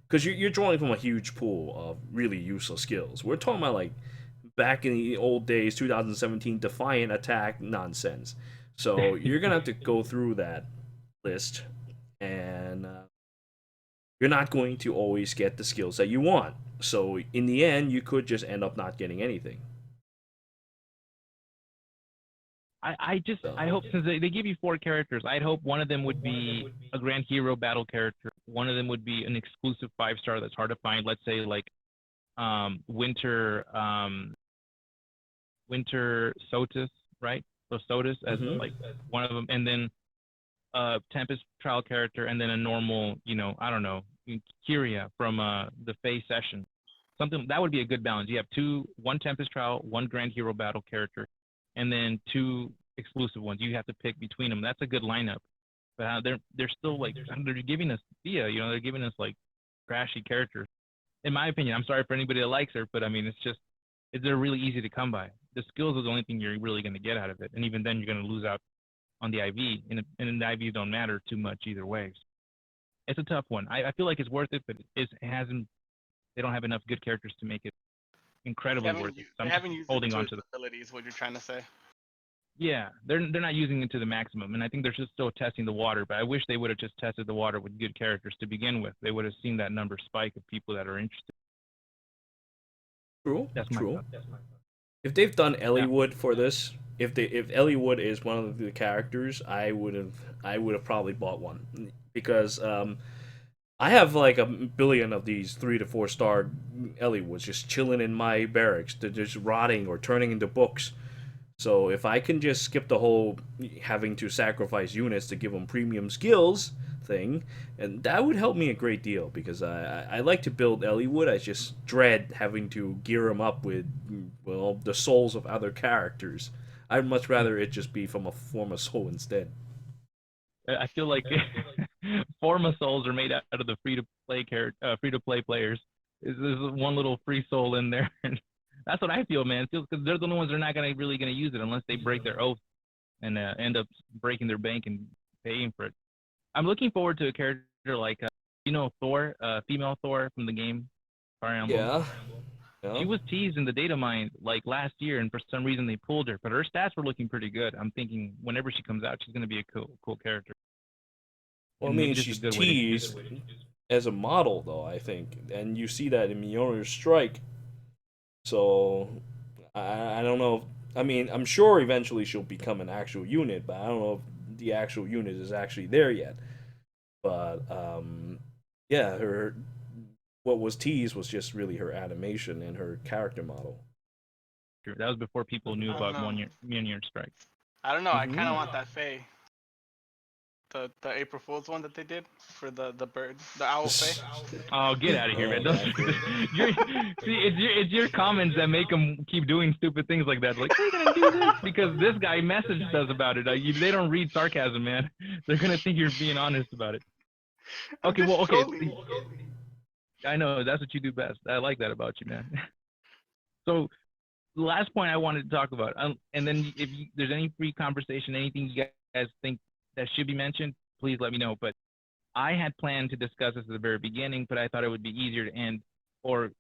because you're drawing from a huge pool of really useless skills. We're talking about like back in the old days, 2017, Defiant Attack nonsense. So you're going to have to go through that list, and you're not going to always get the skills that you want. So in the end, you could just end up not getting anything. I hope, since they give you 4 characters, I'd hope one of them would be a Grand Hero battle character. One of them would be an exclusive 5-star that's hard to find. Let's say like Winter Sotus, right? So Sotus as like one of them, and then Tempest Trial character, and then a normal, I don't know, Kyria from the Fae Session. Something that would be a good balance. You have one Tempest Trial, one Grand Hero battle character, and then 2 exclusive ones. You have to pick between them. That's a good lineup. But they're still like, they're giving us Thea, they're giving us like trashy characters. In my opinion, I'm sorry for anybody that likes her, but I mean, they're really easy to come by. The skills are the only thing you're really going to get out of it, and even then, you're going to lose out on the IV, and the IVs don't matter too much either way. It's a tough one. I feel like it's worth it, but it hasn't. They don't have enough good characters to make it incredibly worth it. So They haven't used holding it to on its to the abilities. What you're trying to say? Yeah, they're not using it to the maximum, and I think they're just still testing the water. But I wish they would have just tested the water with good characters to begin with. They would have seen that number spike of people that are interested. True. That's true. my thought. If they've done Elliewood for this, if Elliewood is one of the characters, I would have probably bought one, because I have like a billion of these 3 to 4 star Ellliewoods just chilling in my barracks. They're just rotting or turning into books. So if I can just skip the whole having to sacrifice units to give them premium skills, thing, and that would help me a great deal because I like to build Elliewood. I just dread having to gear him up with, well, the souls of other characters. I'd much rather it just be from a form of soul instead. I feel like Forma souls are made out of the free to play players. There's one little free soul in there. That's what I feel, man. It feels because they're the ones that are not really gonna use it unless they break their oath and end up breaking their bank and paying for it. I'm looking forward to a character like Thor, female Thor from the game Fire Emblem. Yeah. She Yeah. was teased in the data mine like last year, and for some reason they pulled her. But her stats were looking pretty good. I'm thinking whenever she comes out, she's gonna be a cool character. Well, I And mean, maybe this is she's a good way to use teased it. as a model, though, I think, and you see that in Miona's Strike. So I don't know. I mean, I'm sure eventually she'll become an actual unit, but I don't know if the actual unit is actually there yet. But yeah, her what was teased was just really her animation and her character model. That was before people knew I don't about know. One Year Strike. I don't know. I kind Mhm. of want that Fae. The April Fool's one that they did for the bird, the owl Fae. Oh, get out of here, man! Oh, Don't, gotcha. it's your comments that make them keep doing stupid things like that. Like, we're gonna do this because this guy messaged us about it. They don't read sarcasm, man. They're gonna think you're being honest about it. I'm Okay, just well, okay. trolling. I know that's what you do best. I like that about you, man. So, the last point I wanted to talk about, and then if there's any free conversation, anything you guys think that should be mentioned, please let me know. But I had planned to discuss this at the very beginning, but I thought it would be easier to end or,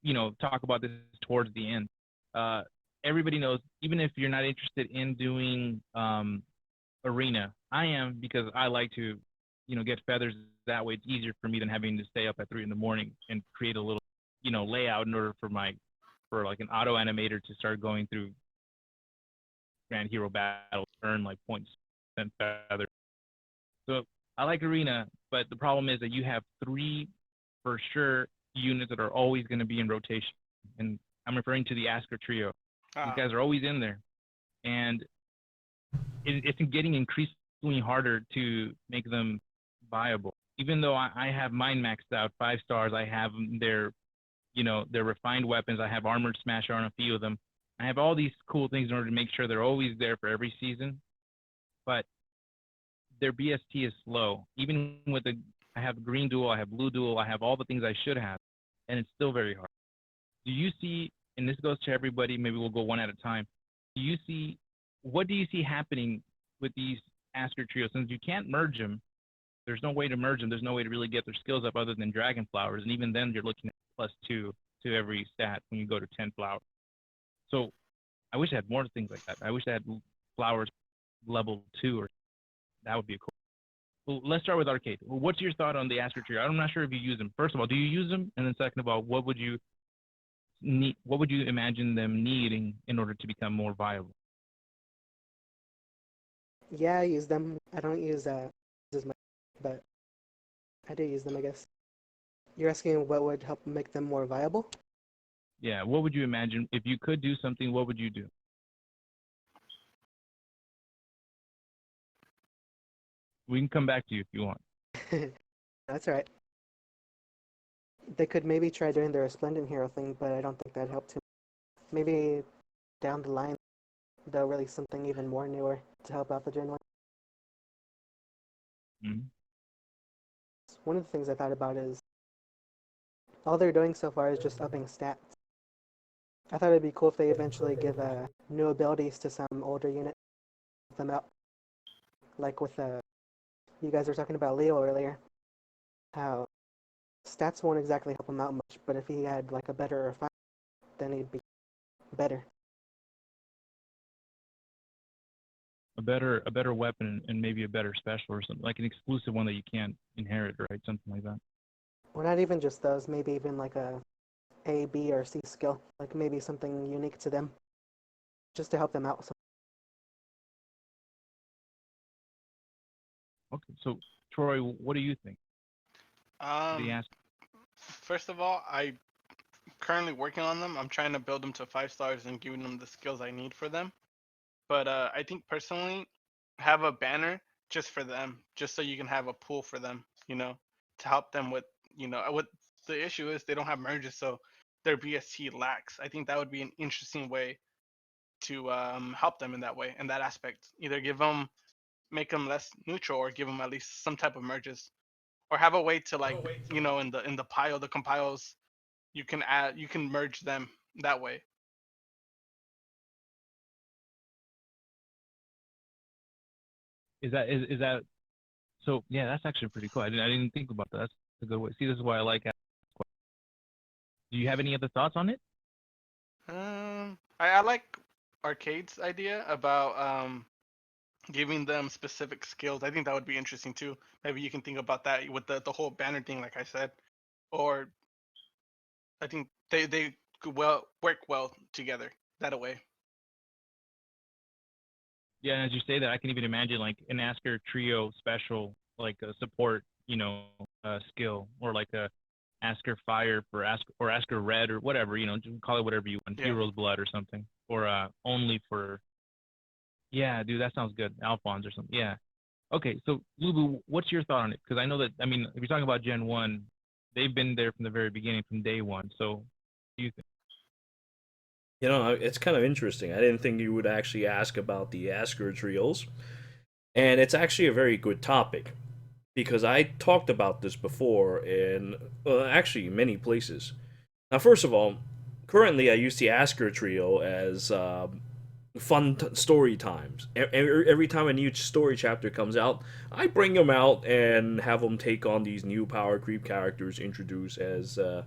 talk about this towards the end. Uh, Everybody knows, even if you're not interested in doing arena, I am because I like to, get feathers that way. It's easier for me than having to stay up at 3 in the morning and create a little, layout in order for like an auto animator to start going through grand hero battles, earn like points and feathers. So I like arena, but the problem is that you have three for sure units that are always going to be in rotation, and I'm referring to the Asker trio. These Ah, guys are always in there, and it's getting increasingly harder to make them viable. Even though I have mine maxed out 5 stars, I have their refined weapons. I have armored smasher on a few of them. I have all these cool things in order to make sure they're always there for every season. But their BST is slow. Even with I have green duel, I have blue duel, I have all the things I should have, and it's still very hard. Do you see, and this goes to everybody, maybe we'll go one at a time. What do you see happening with these Asker trio? Since you can't merge them, there's no way to merge them. There's no way to really get their skills up other than dragon flowers, and even then you're looking at +2 to every stat when you go to 10 flowers. So I wish I had more things like that. I wish I had flowers level 2, or that would be cool. Well, let's start with Arcade. What's your thought on the Asker trio? I'm not sure if you use them. First of all, do you use them? And then second of all, what would you need? What would you imagine them needing in order to become more viable? Yeah, I use them. I don't use as much, but I do use them, I guess. You're asking what would help make them more viable? Yeah, what would you imagine if you could do something? What would you do? We can come back to you if you want. That's right. They could maybe try doing the Resplendent Hero thing, but I don't think that'd help too much. Maybe down the line, they'll release something even more newer to help out the Gen 1. Mm-hmm. One of the things I thought about is all they're doing so far is just upping stats. I thought it'd be cool if they eventually give new abilities to some older units, help them out. Like with you guys were talking about Leo earlier, how stats won't exactly help him out much, but if he had like a better refinement, then he'd be better. A better weapon and maybe a better special or something like an exclusive one that you can't inherit, right? Something like that. Well, not even just those, maybe even like a, B, or C skill, like maybe something unique to them, just to help them out. Okay, so Troy, what do you think? They um, ask. first of all, I currently working on them. I'm trying to build them to 5 stars and giving them the skills I need for them. But I think personally, have a banner just for them, just so you can have a pool for them to help them with, what the issue is. They don't have merges, so their BST lacks. I think that would be an interesting way to help them in that way, in that aspect. Either make them less neutral, or give them at least some type of merges, or have a way to, like, in the pile, the compiles, you can merge them that way. Is that so? Yeah, that's actually pretty cool. I didn't think about that. That's a good way. See, this is why I like asking questions. Do you have any other thoughts on it? I like Arcade's idea about giving them specific skills. I think that would be interesting too. Maybe you can think about that with the whole banner thing, like I said. Or I think they could work well together that way. Yeah, and as you say that, I can even imagine like an Asker trio special, like a support, skill, or like a Asker Fire for Asker Red or whatever, just call it whatever you want, Yeah. Hero's Blood or something, or only for. Yeah, dude, that sounds good. Alphonse or something. Yeah. Okay, so Lubu, what's your thought on it? Because I know that, I mean, if you're talking about Gen 1, they've been there from the very beginning, from day one. So, what do you think? It's kind of interesting. I didn't think you would actually ask about the Asker trios, and it's actually a very good topic because I talked about this before in actually many places. Now, first of all, currently I use the Asker trio as fun story times. Every time a new story chapter comes out, I bring them out and have them take on these new power creep characters introduced as the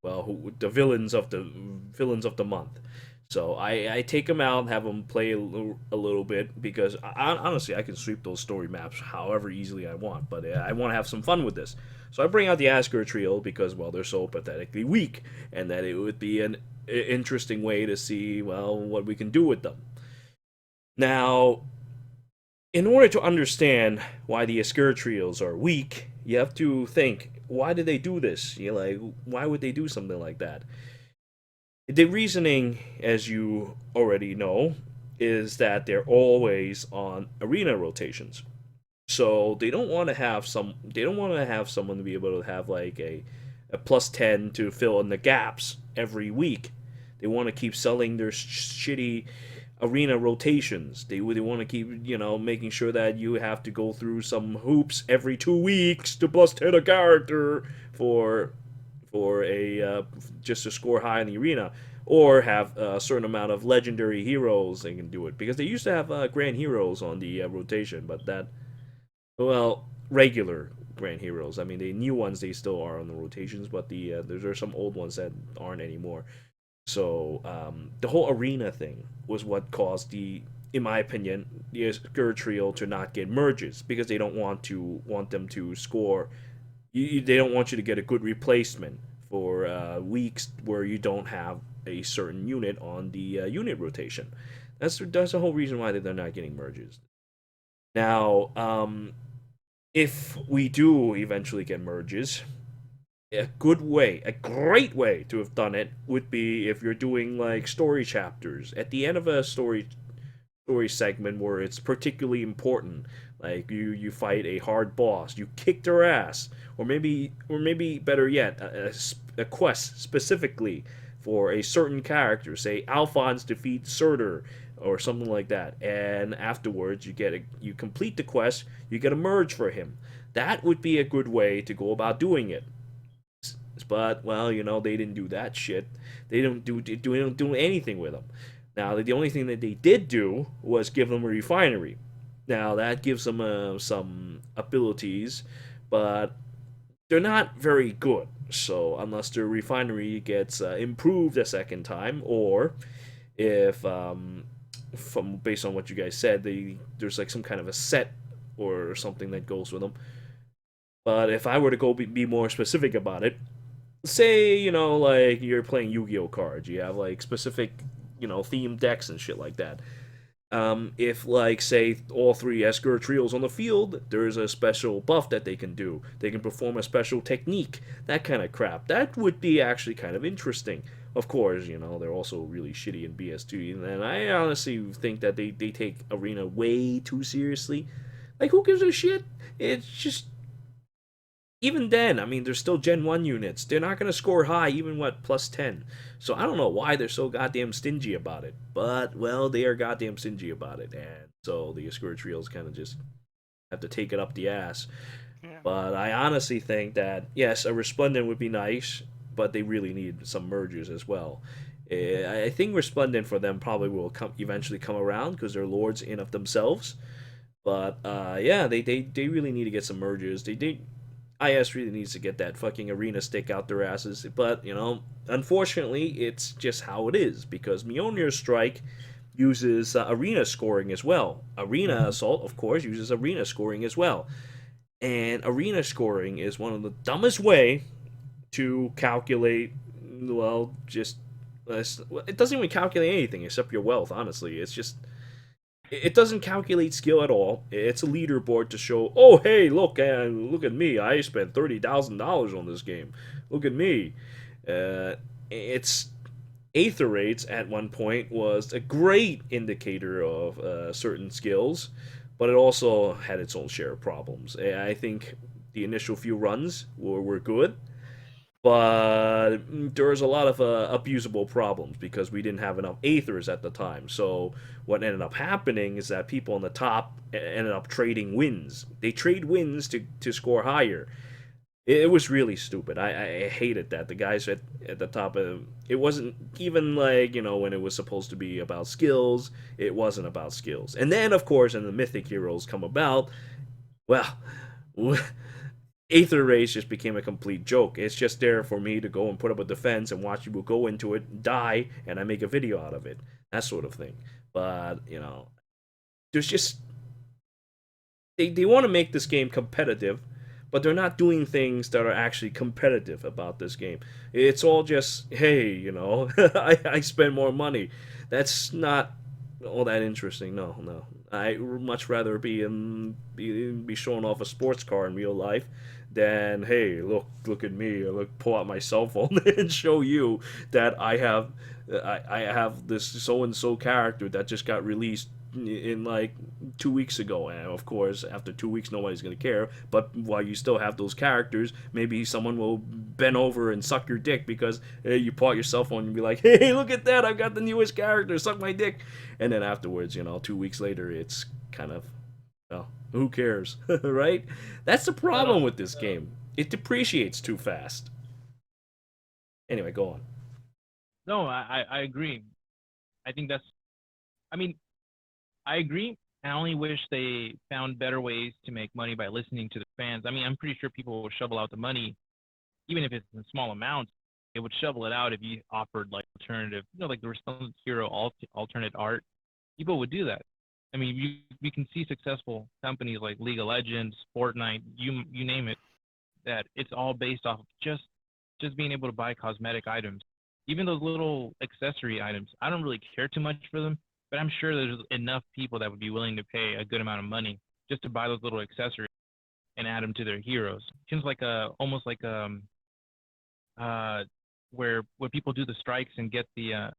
villains of the month. So I take them out and have them play a little bit because honestly I can sweep those story maps however easily I want, but I want to have some fun with this. So I bring out the Asker trio because they're so pathetically weak, and that it would be an interesting way to see what we can do with them. Now, in order to understand why the Asker trios are weak, you have to think, why did they do this? Why would they do something like that? The reasoning, as you already know, is that they're always on arena rotations. So they don't want to have someone to be able to have like a +10 to fill in the gaps every week. They want to keep selling their shitty arena rotations. They want to keep, making sure that you have to go through some hoops every 2 weeks to +10 a character for a just to score high in the arena, or have a certain amount of legendary heroes they can do it, because they used to have grand heroes on the rotation, but regular grand heroes. I mean, the new ones they still are on the rotations, but there's some old ones that aren't anymore. So the whole arena thing was what caused in my opinion, the Asker trio to not get merges, because they don't want them to score. They don't want you to get a good replacement for weeks where you don't have a certain unit on the unit rotation. That's the whole reason why they're not getting merges. Now, if we do eventually get merges, a great way to have done it would be if you're doing like story chapters at the end of a story segment where it's particularly important. Like you fight a hard boss, you kick their ass, or maybe better yet, a quest specifically for a certain character. Say Alphonse defeats Surtur or something like that, and afterwards you complete the quest, you get a merge for him. That would be a good way to go about doing it. But they didn't do that shit. They don't do anything with them. Now the only thing that they did do was give them a refinery. Now that gives them some abilities, but they're not very good. So unless their refinery gets improved a second time, or if from based on what you guys said, there's like some kind of a set or something that goes with them. But if I were to go be more specific about it, say like you're playing Yu-Gi-Oh cards, you have like specific themed decks and shit like that. If like say all three Asker trios on the field, there's a special buff that they can do. They can perform a special technique, that kind of crap. That would be actually kind of interesting. Of course, they're also really shitty in BS2, and I honestly think that they take Arena way too seriously. Like, who gives a shit? It's just even then, I mean, they're still Gen 1 units. They're not going to score high, even what, plus 10. So I don't know why they're so goddamn stingy about it. But, well, they are goddamn stingy about it. And so the Oscura Trios kind of just have to take it up the ass. Yeah. But I honestly think that, yes, a Resplendent would be nice, but they really need some mergers as well. I think Resplendent for them probably will eventually come around because they're lords in of themselves. But yeah, they really need to get some mergers. IS really needs to get that fucking arena stick out their asses. But unfortunately, it's just how it is because Mjolnir's Strike uses arena scoring as well. Arena Assault, of course, uses arena scoring as well. And arena scoring is one of the dumbest way to calculate. Well, just it doesn't even calculate anything except your wealth. Honestly, it's just it doesn't calculate skill at all. It's a leaderboard to show, oh hey, look at me. I spent $30,000 on this game. Look at me. It's Aether rates at one point was a great indicator of certain skills, but it also had its own share of problems. I think the initial few runs were good, but there was a lot of abusable problems because we didn't have enough Aethers at the time. So what ended up happening is that people on the top ended up trading wins. They trade wins to score higher. It was really stupid. I hated that. The guys at the top of it wasn't even like, when it was supposed to be about skills, it wasn't about skills. And then, of course, when the Mythic Heroes come about, well, Aether Race just became a complete joke. It's just there for me to go and put up a defense and watch people go into it, die, and I make a video out of it. That sort of thing. But, there's just... They want to make this game competitive, but they're not doing things that are actually competitive about this game. It's all just, hey, I spend more money. That's not all that interesting. No. I would much rather be showing off a sports car in real life than, hey, look at me. Pull out my cell phone and show you that I have this so and so character that just got released in like 2 weeks ago, and of course after 2 weeks nobody's gonna care, but while you still have those characters, maybe someone will bend over and suck your dick because hey, you pull out your cell phone and be like, hey, look at that, I've got the newest character, suck my dick. And then afterwards, 2 weeks later, it's kind of, well, who cares? Right? That's the problem with this game. It depreciates too fast. Anyway, go on. No, I agree. I agree. I only wish they found better ways to make money by listening to the fans. I mean, I'm pretty sure people will shovel out the money, even if it's in small amounts. They would shovel it out if you offered like alternative, like the Resplendent Hero alternate art. People would do that. I mean, you can see successful companies like League of Legends, Fortnite, you name it, that it's all based off of just being able to buy cosmetic items. Even those little accessory items, I don't really care too much for them. But I'm sure there's enough people that would be willing to pay a good amount of money just to buy those little accessories and add them to their heroes. Seems like almost like where people do the strikes and get the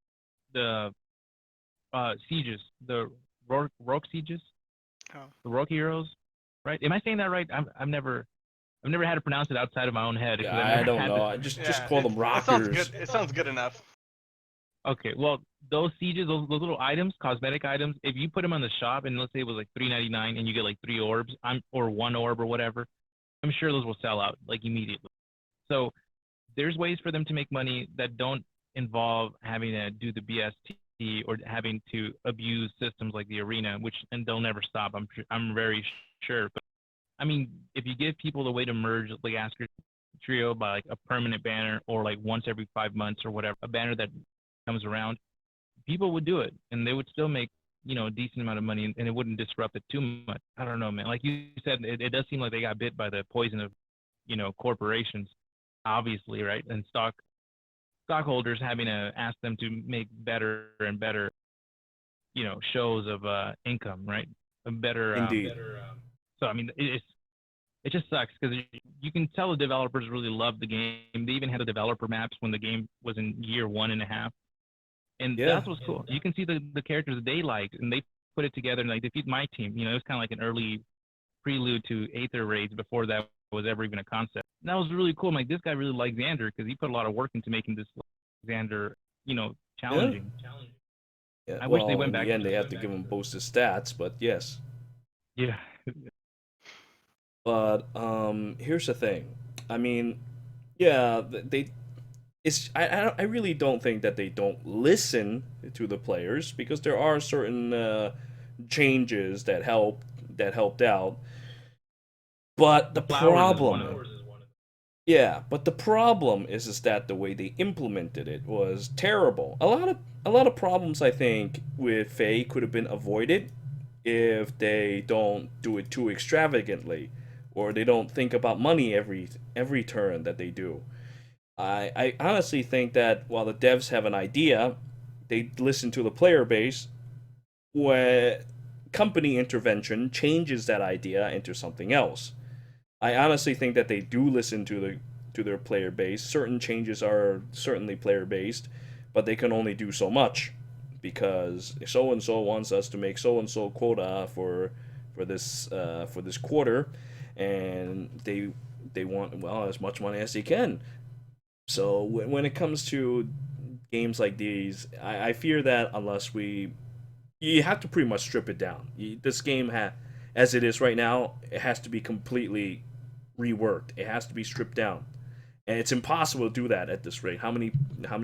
sieges, the rogue sieges, the rogue heroes, right? Am I saying that right? I've never had to pronounce it outside of my own head. Yeah, I don't know. Just call them rockers. It sounds good enough. Okay, well, those sieges, those little items, cosmetic items, if you put them on the shop and let's say it was like $3.99 and you get like 3 orbs, or 1 orb or whatever, I'm sure those will sell out like immediately. So there's ways for them to make money that don't involve having to do the BST or having to abuse systems like the arena, and they'll never stop. I'm very sure. But I mean, if you give people the way to merge like Asker Trio by like a permanent banner or like once every 5 months or whatever, a banner that comes around, people would do it and they would still make a decent amount of money, and it wouldn't disrupt it too much. I don't know, man. Like you said, it does seem like they got bit by the poison of corporations, obviously, right? And stockholders having to ask them to make better and better shows of income, right? A better Indeed. So I mean, it just sucks because you can tell the developers really love the game. They even had the developer maps when the game was in year 1.5. And that's what's cool. You can see the characters that they liked, and they put it together and like defeat my team. It was kind of like an early prelude to Aether raids before that was ever even a concept. And that was really cool. I'm like, this guy really likes Xander because he put a lot of work into making this Xander, challenging. Yeah. I wish Well, they went in back the end, to they have to give him boosted stats, but yes. Yeah. But here's the thing. I mean, yeah, they. I really don't think that they don't listen to the players because there are certain changes that helped out. But the Flowers is one problem, of them. yeah, but the problem is that the way they implemented it was terrible. A lot of problems I think with Faye could have been avoided if they don't do it too extravagantly, or they don't think about money every turn that they do. I honestly think that while the devs have an idea, they listen to the player base, where company intervention changes that idea into something else. I honestly think that they do listen to their player base. Certain changes are certainly player based, but they can only do so much because so and so wants us to make so and so quota for this quarter, and they want, well, as much money as they can. So when it comes to games like these, I fear that unless you have to pretty much strip it down. This game as it is right now, it has to be completely reworked. It has to be stripped down, and it's impossible to do that at this rate. How many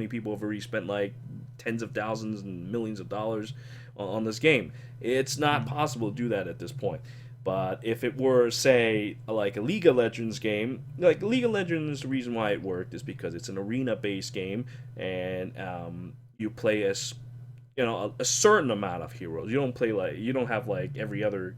people have already spent like tens of thousands and millions of dollars on this game? It's not possible to do that at this point. But if it were, say, like a League of Legends game, like League of Legends, the reason why it worked is because it's an arena-based game, and you play as, a certain amount of heroes. You don't have like every other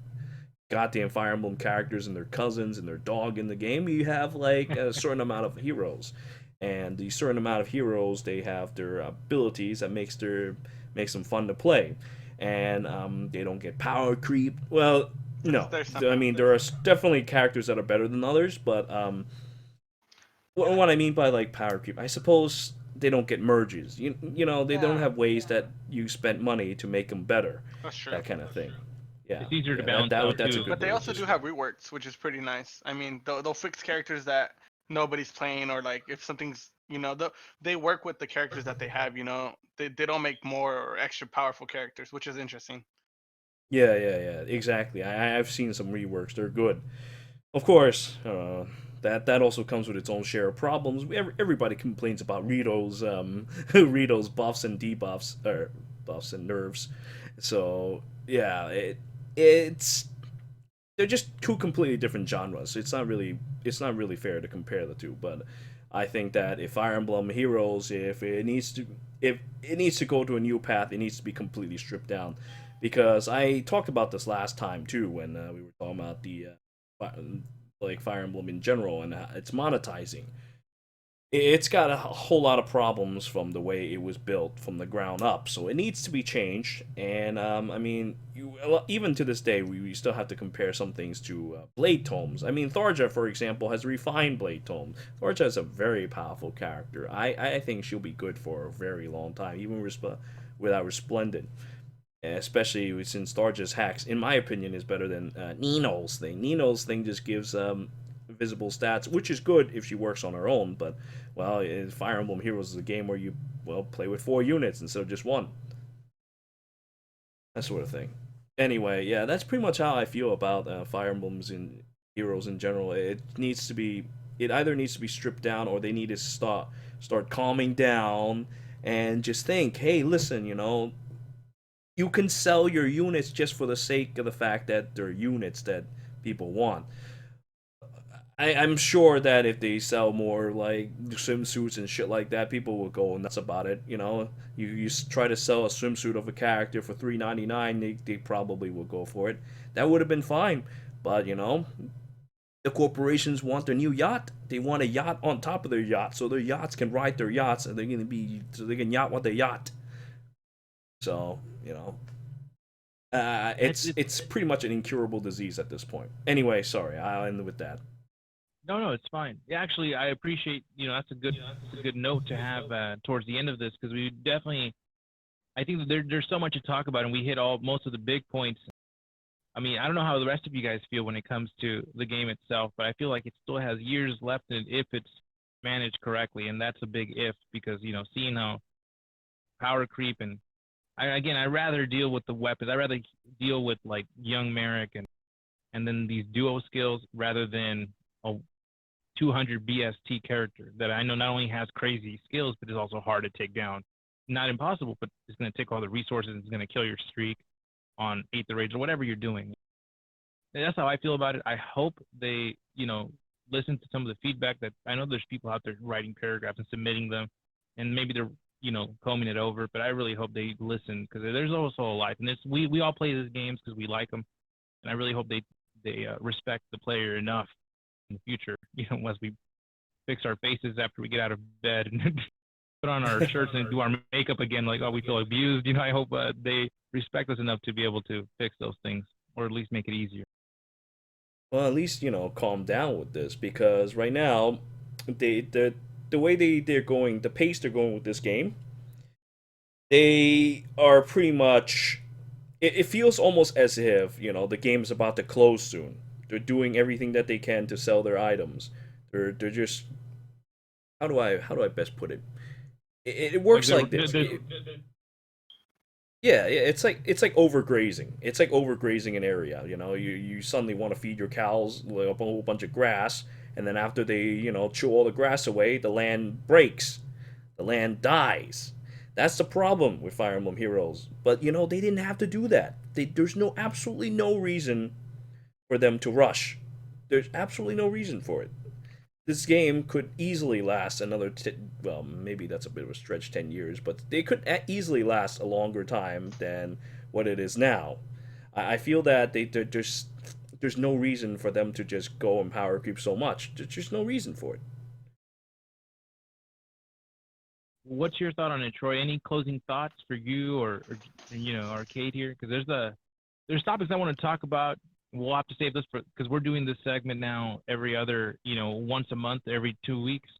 goddamn Fire Emblem characters and their cousins and their dog in the game. You have like a certain amount of heroes, and the certain amount of heroes, they have their abilities that makes them fun to play, and they don't get power creep. Well, no, I mean there are definitely characters that are better than others, but what I mean by like power creep, I suppose they don't get merges. They don't have ways that you spent money to make them better. That's true. That kind of thing. Yeah, It's easier to yeah, balance out that's a too. good But they way to also do describe have reworks, which is pretty nice. I mean, they'll fix characters that nobody's playing, or like if something's, they work with the characters that they have. They don't make more or extra powerful characters, which is interesting. Yeah, exactly. I've seen some reworks. They're good. Of course, that also comes with its own share of problems. Everybody complains about Rito's Rito's buffs and debuffs, or buffs and nerfs. So yeah, it's they're just two completely different genres. It's not really fair to compare the two. But I think that if Fire Emblem Heroes, if it needs to go to a new path, it needs to be completely stripped down. Because I talked about this last time too when we were talking about the like Fire Emblem in general and its monetizing. It's got a whole lot of problems from the way it was built from the ground up, so it needs to be changed. And I mean, even to this day, we still have to compare some things to Blade Tomes. I mean, Thorja, for example, has refined Blade Tomes. Thorja is a very powerful character. I think she'll be good for a very long time, even without Resplendent. Especially since Thorja's hacks, in my opinion, is better than Nino's thing. Nino's thing just gives visible stats, which is good if she works on her own. But well, Fire Emblem Heroes is a game where you play with 4 units instead of just one. That sort of thing. Anyway, yeah, that's pretty much how I feel about Fire Emblems in Heroes in general. It either needs to be stripped down, or they need to start calming down and just think, hey, listen, you can sell your units just for the sake of the fact that they're units that people want. I'm sure that if they sell more like swimsuits and shit like that, people will go nuts about it. You try to sell a swimsuit of a character for $3.99, they probably will go for it. That would have been fine, but the corporations want their new yacht. They want a yacht on top of their yacht, so their yachts can ride their yachts, and so they can yacht with their yacht. So it's pretty much an incurable disease at this point. Anyway, sorry, I'll end with that. No, it's fine. Yeah, actually, I appreciate. That's a good note to have towards the end of this, because we definitely. I think that there's so much to talk about, and we hit most of the big points. I mean, I don't know how the rest of you guys feel when it comes to the game itself, but I feel like it still has years left in it if it's managed correctly, and that's a big if because seeing how power creep and I rather deal with the weapons. I rather deal with like young Merrick and then these duo skills rather than a 200 BST character that I know not only has crazy skills but is also hard to take down. Not impossible, but it's going to take all the resources. It's going to kill your streak on Aether Rage or whatever you're doing. And that's how I feel about it. I hope they, listen to some of the feedback that I know there's people out there writing paragraphs and submitting them, and maybe they're, combing it over. But I really hope they listen because there's also a life, and we all play these games because we like them, and I really hope they respect the player enough in the future. Once we fix our faces after we get out of bed and put on our shirts and do our makeup again, like, oh, we feel abused. I hope they respect us enough to be able to fix those things, or at least make it easier. Well, at least calm down with this because right now, the way they're going, the pace they're going with this game, they are pretty much. It feels almost as if the game's about to close soon. They're doing everything that they can to sell their items. They're just how do I best put it? It works like this. Yeah, it's like overgrazing. It's like overgrazing an area. You suddenly want to feed your cows like a whole bunch of grass, and then after they chew all the grass away, the land breaks, the land dies. That's the problem with Fire Emblem Heroes. But they didn't have to do that. There's absolutely no reason for them to rush. There's absolutely no reason for it. This game could easily last another, well, maybe that's a bit of a stretch, 10 years, but they could easily last a longer time than what it is now. I feel that there's no reason for them to just go and power creep so much. There's just no reason for it. What's your thought on it, Troy? Any closing thoughts for you or Arcade here? Because there's topics I want to talk about. We'll have to save this because we're doing this segment now every other, once a month, every 2 weeks.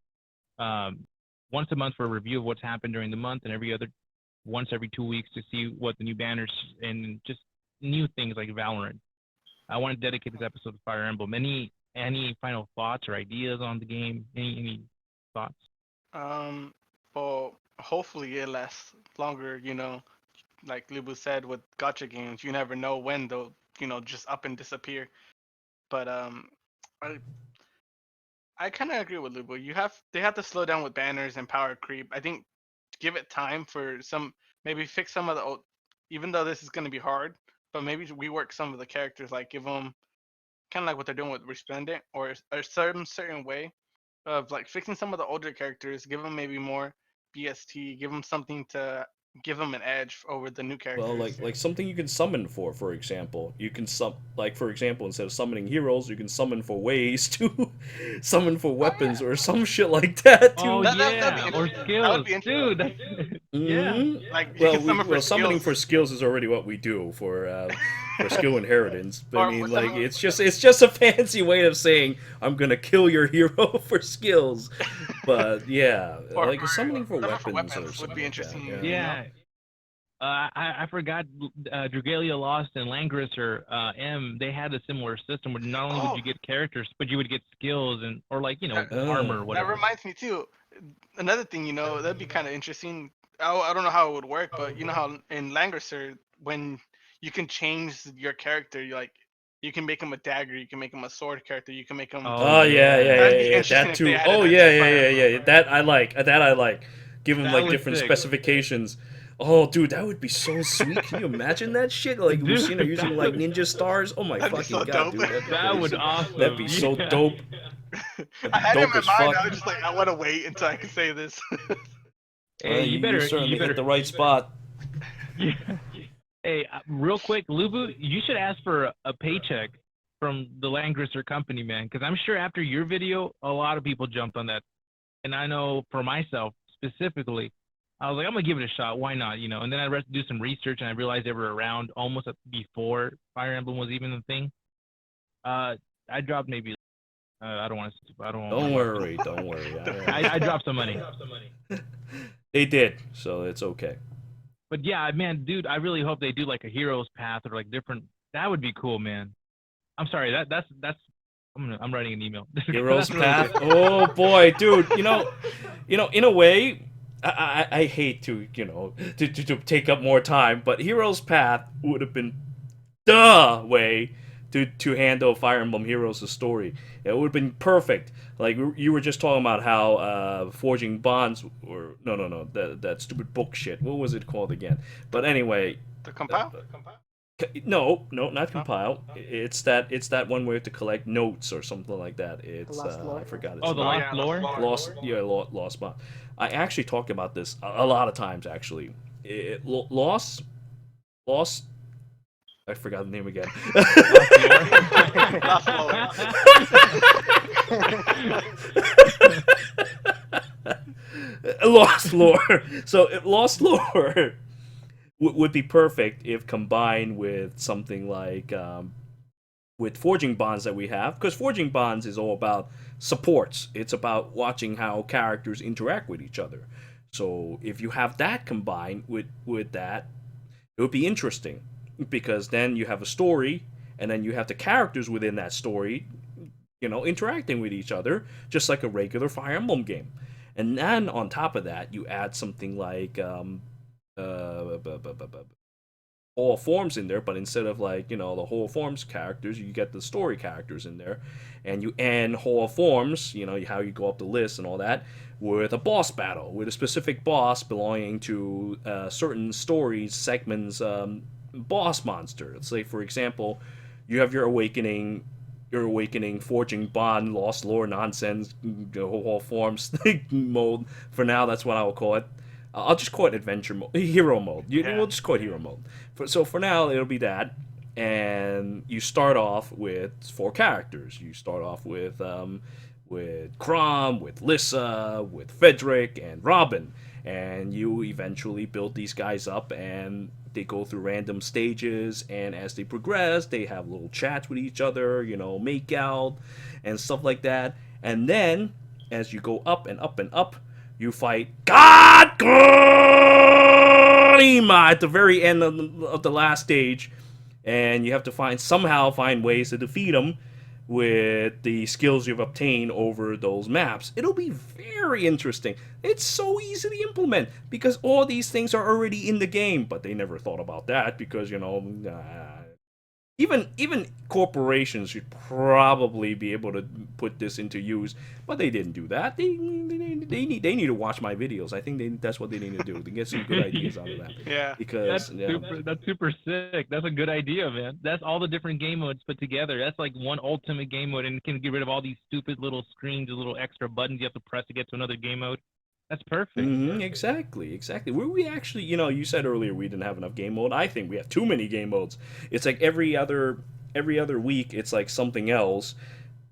Once a month for a review of what's happened during the month, and once every 2 weeks to see what the new banners and just new things like Valorant. I want to dedicate this episode to Fire Emblem. Any final thoughts or ideas on the game? Any thoughts? Well, hopefully it lasts longer. Like Lubu said, with gacha games, you never know when they'll just up and disappear. But I kind of agree with Lubu. They have to slow down with banners and power creep. I think give it time for maybe fix some of the old, even though this is going to be hard, but maybe rework some of the characters, like give them kind of like what they're doing with Resplendent, or a certain way of like fixing some of the older characters, give them maybe more BST, give them something to give them an edge over the new characters. Well, like something you can summon for example. You can for example, instead of summoning heroes, you can summon for ways to summon for weapons or some shit like that. Too. Oh, yeah, or skills. That would be Dude, that's, Mm-hmm. like summoning for skills is already what we do for skill inheritance. But I mean, like it's just a fancy way of saying I'm gonna kill your hero for skills. But yeah, like summoning for weapons or something would be interesting. Like that, yeah. I forgot Dragalia Lost and Langrisser M. They had a similar system where not only would you get characters, but you would get skills or armor or whatever. That reminds me too. Another thing, that'd be kind of interesting. I don't know how it would work, but you know how in Langrisser, when you can change your character, you can make him a dagger, you can make him a sword character, you can make him. Oh yeah. That too. Oh yeah. That I like. Give him like different specifications. Oh, dude, that would be so sweet. Can you imagine that shit? Like Lucina using like ninja stars. Oh my fucking god, dude. That would awesome. That'd be so dope. I had it in my mind. I was just like, I want to wait until I can say this. Hey, you better hit the right spot. Yeah. Hey, real quick, Lubu, you should ask for a paycheck from the Langrisser company, man, because I'm sure after your video, a lot of people jumped on that. And I know for myself specifically, I was like, I'm going to give it a shot. Why not? And then I do some research, and I realized they were around almost before Fire Emblem was even a thing. I dropped maybe, I don't want to. Don't worry. I dropped some money. They did, so it's okay. But yeah, man, dude, I really hope they do like a hero's path or like different That would be cool, man. I'm sorry. That's. I'm writing an email. Heroes That's really Path. good. Oh boy, dude. In a way, I hate to to take up more time, but Heroes Path would have been the way to handle Fire Emblem Heroes' story. It would have been perfect. Like you were just talking about how forging bonds, or no, that stupid book shit. What was it called again? But anyway, The compile. no, not compile. It's that one where you have to collect notes or something like that. It's Lost Lore? I forgot its Oh, the name. Lost Lore. Lost Bond. I actually talked about this a lot of times. Actually, Lost. I forgot the name again. Lost Lore. Lost Lore. So Lost Lore would be perfect if combined with something like with forging bonds that we have, because forging bonds is all about supports. It's about watching how characters interact with each other. So if you have that combined with that, it would be interesting, because then you have a story, and then you have the characters within that story, interacting with each other, just like a regular Fire Emblem game. And then on top of that, you add something like Hall of Forms in there, but instead of the Hall of Forms characters, you get the story characters in there, and you end Hall of Forms, how you go up the list and all that, with a boss battle, with a specific boss belonging to certain stories segments boss monster. Let's say, for example, you have your awakening, forging bond, lost lore nonsense, Hall of Forms mode. For now, that's what I will call it. I'll just call it adventure mode, hero mode. We'll just call it hero mode. So for now, it'll be that. And you start off with 4 characters. You start off with Chrom, with Lissa, with Frederick, and Robin. And you eventually build these guys up, and they go through random stages. And as they progress, they have little chats with each other, make out, and stuff like that. And then, as you go up and up and up, you fight God Grima at the very end of the last stage, and you have to somehow find ways to defeat him with the skills you've obtained over those maps. It'll be very interesting. It's so easy to implement because all these things are already in the game, but they never thought about that because even corporations should probably be able to put this into use, but they didn't do that. They need to watch my videos. I think that's what they need to do to get some good ideas out of that. Yeah. Because that's super sick. That's a good idea, man. That's all the different game modes put together. That's like one ultimate game mode, and it can get rid of all these stupid little screens, the little extra buttons you have to press to get to another game mode. That's perfect. Exactly. We actually, you said earlier we didn't have enough game mode. I think we have too many game modes. It's like every other week, it's like something else,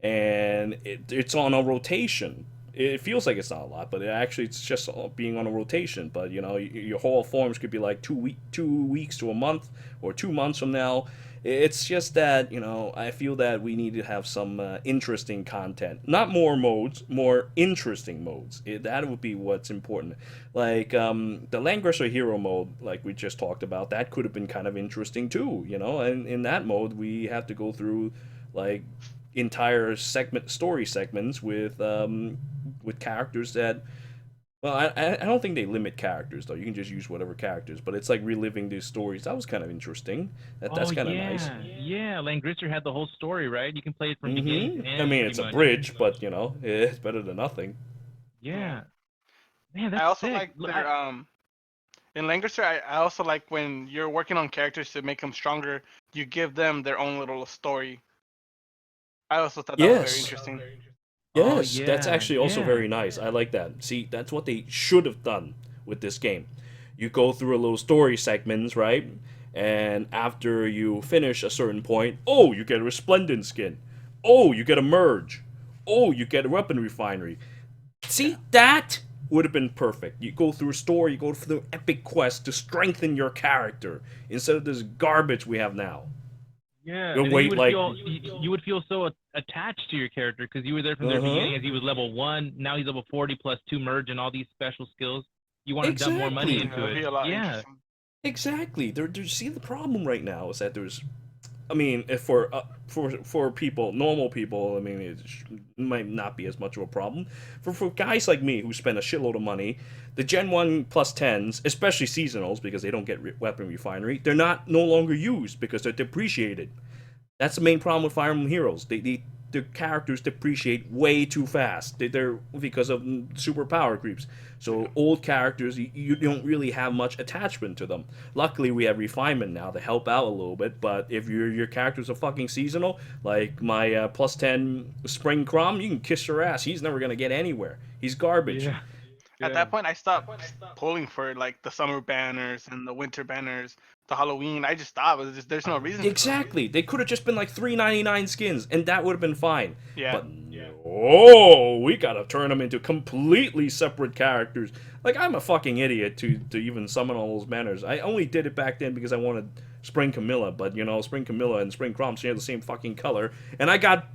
and it's on a rotation. It feels like it's not a lot, but it's just being on a rotation. But your Hall of Forms could be like 2 weeks to a month, or 2 months from now. It's just that I feel that we need to have some interesting content, not more modes, more interesting modes. That would be what's important. Like the Langrisser Hero mode, like we just talked about, that could have been kind of interesting too. And in that mode, we have to go through like entire story segments with characters that. Well, I don't think they limit characters though. You can just use whatever characters, but it's like reliving these stories. That was kind of interesting. That's kind of nice. Yeah, Langrisser had the whole story, right? You can play it from beginning to end. I mean, it's a bridge, but it's better than nothing. Yeah, man, that's I also sick. like their in Langrisser. I also like when you're working on characters to make them stronger. You give them their own little story. I also thought that was very interesting. Yes, that's actually also very nice. I like that. See, that's what they should have done with this game. You go through a little story segments, right? And after you finish a certain point, you get a Resplendent skin. You get a merge. You get a weapon refinery. See, that would have been perfect. You go through a story, you go through the epic quest to strengthen your character instead of this garbage we have now. Yeah, you would feel so attached to your character because you were there from the beginning as he was level 1. Now he's level 40 plus 2 merge and all these special skills. You want to dump more money into it. Exactly. See, the problem right now is that there's I mean, if for people, normal people, I mean, it might not be as much of a problem. For guys like me who spend a shitload of money, the Gen 1 plus 10s, especially seasonals, because they don't get weapon refinery, they're not no longer used because they're depreciated. That's the main problem with Fire Emblem Heroes. Their characters depreciate way too fast. They're because of super power creeps. So old characters, you don't really have much attachment to them. Luckily, we have refinement now to help out a little bit. But if your characters are fucking seasonal, like my plus 10 Spring Crom, you can kiss your ass. He's never gonna get anywhere. He's garbage. Yeah. At that point, I stopped pulling for like the summer banners and the winter banners, the Halloween. I just stopped. It was just, there's no reason. Exactly. They could have just been like $3.99 skins, and that would have been fine. Yeah. But no, we gotta turn them into completely separate characters. Like, I'm a fucking idiot to even summon all those banners. I only did it back then because I wanted Spring Camilla, but you know, Spring Camilla and Spring Crom share the same fucking color, and I got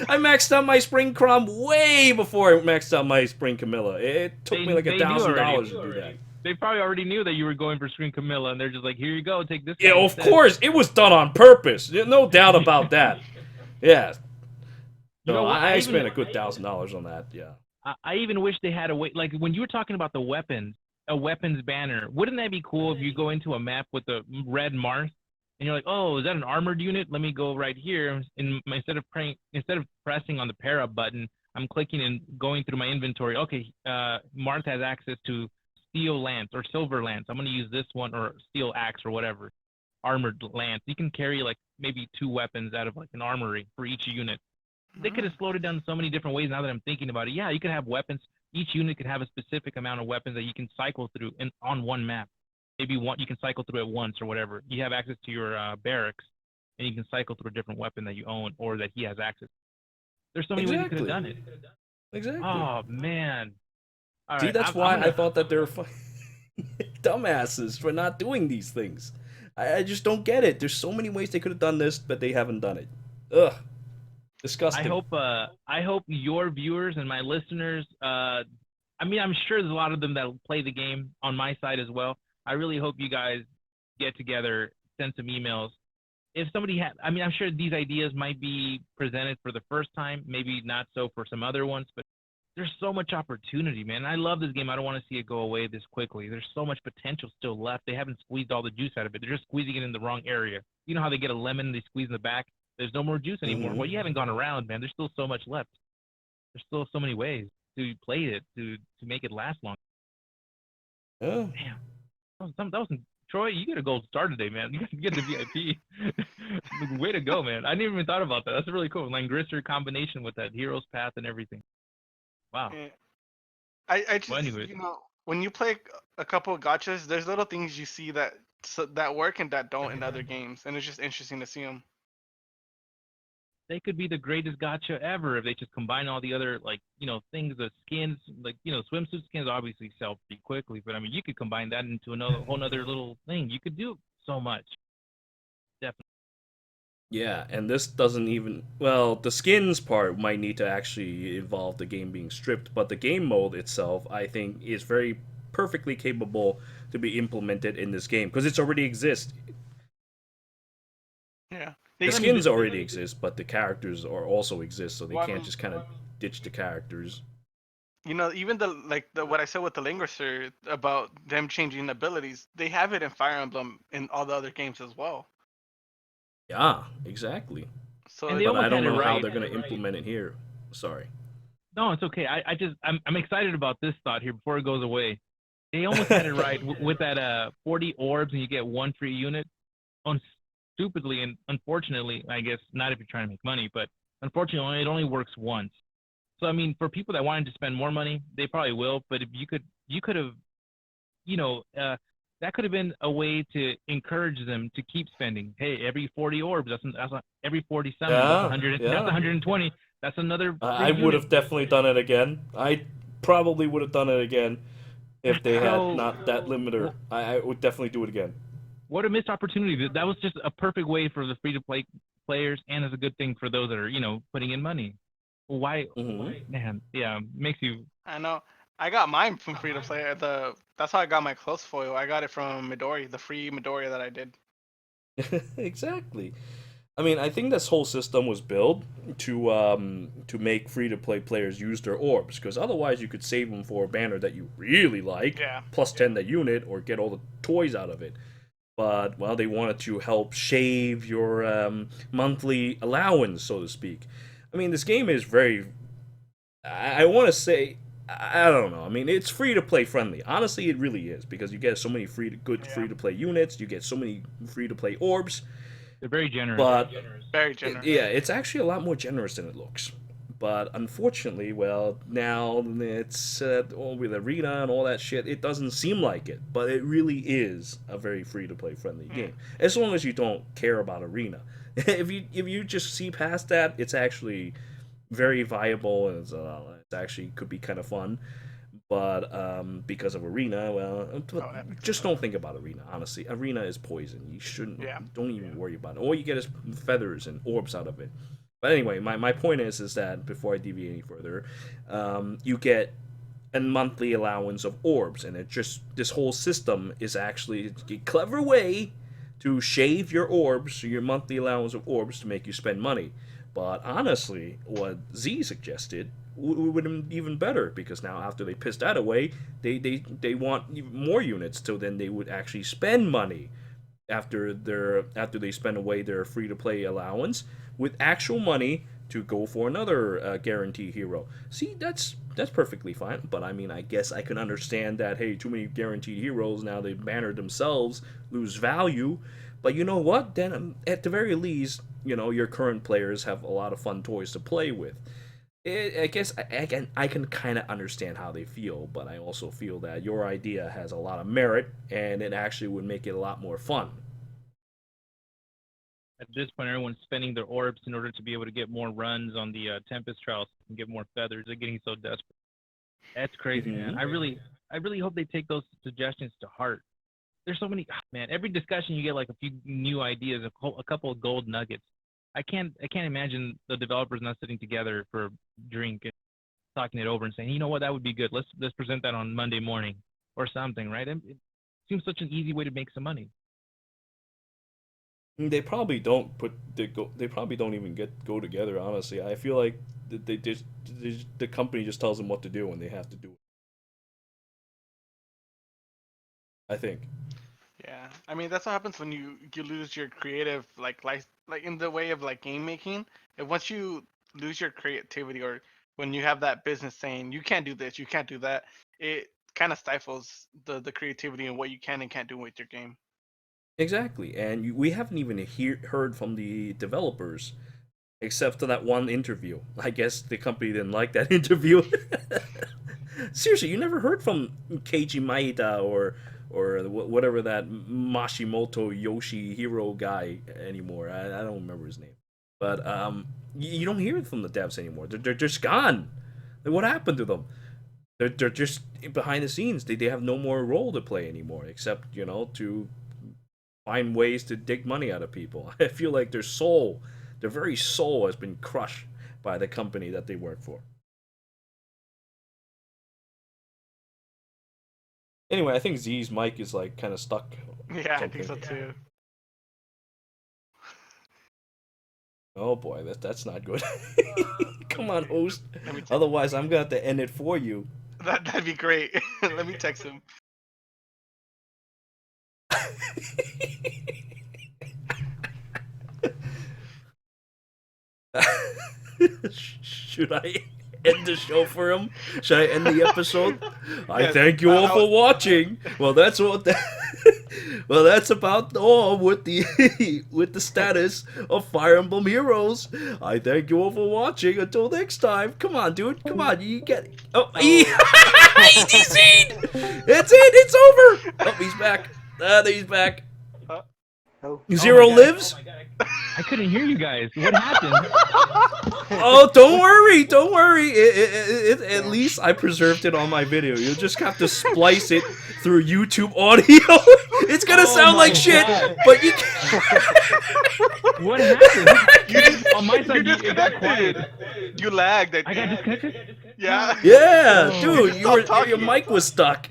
I maxed out my Spring Crom way before I maxed out my Spring Camilla. It took me like $1,000 to do that. They probably already knew that you were going for Spring Camilla, and they're just like, here you go, take this. Yeah, guy of instead. course, it was done on purpose. No doubt about that. Yeah. You know No, what? I spent a good $1,000 on that. Yeah. I even wish they had a way, like when you were talking about the weapons, a weapons banner. Wouldn't that be cool if you go into a map with a red Mars, and you're like, oh, is that an armored unit? Let me go right here. And instead of pressing on the pair up button, I'm clicking and going through my inventory. Okay, Mars has access to steel lance or silver lance. I'm going to use this one, or steel axe or whatever, armored lance. You can carry like maybe 2 weapons out of like an armory for each unit. They could have slowed it down so many different ways now that I'm thinking about it. Yeah, you could have weapons. Each unit could have a specific amount of weapons that you can cycle through on one map. Maybe you can cycle through it once or whatever. You have access to your barracks, and you can cycle through a different weapon that you own or that he has access to. There's so many ways you could have done it. Exactly. Oh, man. All See, right, that's why I thought that they're dumbasses for not doing these things. I just don't get it. There's so many ways they could have done this, but they haven't done it. Ugh. Disgusting. I hope your viewers and my listeners, I mean, I'm sure there's a lot of them that play the game on my side as well. I really hope you guys get together, send some emails. If somebody had, I mean, I'm sure these ideas might be presented for the first time, maybe not so for some other ones, but there's so much opportunity, man. I love this game. I don't want to see it go away this quickly. There's so much potential still left. They haven't squeezed all the juice out of it. They're just squeezing it in the wrong area. You know how they get a lemon, they squeeze in the back? There's no more juice anymore. Well, you haven't gone around, man. There's still so much left. There's still so many ways to play it to make it last long. Yeah. Damn, that was Troy. You get a gold star today, man. You get the VIP. Way to go, man. I didn't even thought about that. That's really cool. Langrisser combination with that hero's path and everything. Wow. Yeah. I just, anyways. you know, when you play a couple of gachas, there's little things you see that work and that don't in other games, and it's just interesting to see them. They could be the greatest gacha ever if they just combine all the other, like, you know, things, the skins, like, you know, swimsuit skins obviously sell pretty quickly, but I mean, you could combine that into another whole other little thing. You could do so much. Definitely. Yeah, and this doesn't even, well, the skins part might need to actually involve the game being stripped, but the game mode itself, I think, is very perfectly capable to be implemented in this game because it's already exists. Yeah. The skins already exist, but the characters also exist, so they can't just kind of ditch the characters. You know, even what I said with the Langrisser about them changing abilities, they have it in Fire Emblem in all the other games as well. Yeah, exactly. So, but I don't know right. how they're going to implement it here. Sorry. No, it's okay. I'm excited about this thought here before it goes away. They almost had it right with that 40 orbs and you get 1 free unit. Stupidly and unfortunately, I guess not if you're trying to make money, but unfortunately, it only works once. So I mean, for people that wanted to spend more money, they probably will. But if you could have, you know, that could have been a way to encourage them to keep spending. Hey, every 40 orbs, that's every 40 summons, that's 100, that's 120. That's another. I would have definitely done it again. I probably would have done it again if they had not that limiter. I would definitely do it again. What a missed opportunity. That was just a perfect way for the free-to-play players, and it's a good thing for those that are, you know, putting in money. Why, man, yeah, makes you... I know. I got mine from free-to-play. That's how I got my close foil. I got it from Midori, the free Midori that I did. Exactly. I mean, I think this whole system was built to make free-to-play players use their orbs, because otherwise you could save them for a banner that you really like, Yeah. plus 10 the unit, or get all the toys out of it. But, well, they wanted to help shave your monthly allowance, so to speak. I mean, this game is very... I want to say... I don't know. I mean, it's free-to-play friendly. Honestly, it really is, because you get so many good free-to-play units, you get so many free-to-play orbs. They're very generous. But Very generous. yeah, it's actually a lot more generous than it looks. But unfortunately, well, now it's with Arena and all that shit, it doesn't seem like it. But it really is a very free-to-play friendly game, as long as you don't care about Arena. If you just see past that, it's actually very viable, and it's actually could be kind of fun. But because of Arena, well, just don't think about Arena, honestly. Arena is poison. You shouldn't, don't even worry about it. All you get is feathers and orbs out of it. But anyway, my point is that, before I deviate any further, you get a monthly allowance of orbs, and this whole system is actually a clever way to shave your orbs, your monthly allowance of orbs, to make you spend money. But honestly, what Z suggested would have even better, because now after they piss that away, they want even more units, so then they would actually spend money after they spend away their free to play allowance with actual money to go for another guarantee hero. See, that's perfectly fine. But I mean, I guess I can understand that, hey, too many guaranteed heroes, now they banner themselves, lose value. But you know what? Then at the very least, your current players have a lot of fun toys to play with. I guess I can kind of understand how they feel, but I also feel that your idea has a lot of merit, and it actually would make it a lot more fun. At this point, everyone's spending their orbs in order to be able to get more runs on the Tempest Trials and get more feathers. They're getting so desperate. That's crazy, man. I really hope they take those suggestions to heart. There's so many, man. Every discussion you get like a few new ideas, a couple of gold nuggets. I can't imagine the developers not sitting together for a drink and talking it over and saying, you know what, that would be good. Let's present that on Monday morning or something, right? It seems such an easy way to make some money. They probably don't They probably don't even go together. Honestly, I feel like the company just tells them what to do and they have to do it. I think. Yeah, I mean that's what happens when you lose your creative like in the way of like game making. And once you lose your creativity, or when you have that business saying you can't do this, you can't do that, it kind of stifles the creativity and what you can and can't do with your game. Exactly, and we haven't even heard from the developers, except for that one interview. I guess the company didn't like that interview. Seriously, you never heard from Keiji Maeda or whatever that Mashimoto Yoshihiro guy anymore. I don't remember his name, but you don't hear it from the devs anymore. They're just gone. Like, what happened to them? They're just behind the scenes. They have no more role to play anymore, except to find ways to dig money out of people. I feel like their very soul has been crushed by the company that they work for. Anyway, I think Z's mic is like kind of stuck. Yeah, I think so too. Oh boy, that's not good. Come on, host. Otherwise, I'm gonna have to end it for you. That'd be great. Let me text him. Should I end the show for him? Should I end the episode? I thank you all for watching. Well, that's what. Well, that's about all with the status of Fire Emblem Heroes. I thank you all for watching. Until next time. Come on, dude. Come on. You get it. Oh, he DC'd! It's it. It's over. Oh, he's back. He's back. Zero lives? I couldn't hear you guys. What happened? Oh, don't worry. Don't worry. At least I preserved it on my video. You'll just have to splice it through YouTube audio. It's gonna sound like shit, but you can't. What happened? On my side, it got quiet. You lagged. I got disconnected? Yeah. Yeah, dude, your mic was stuck.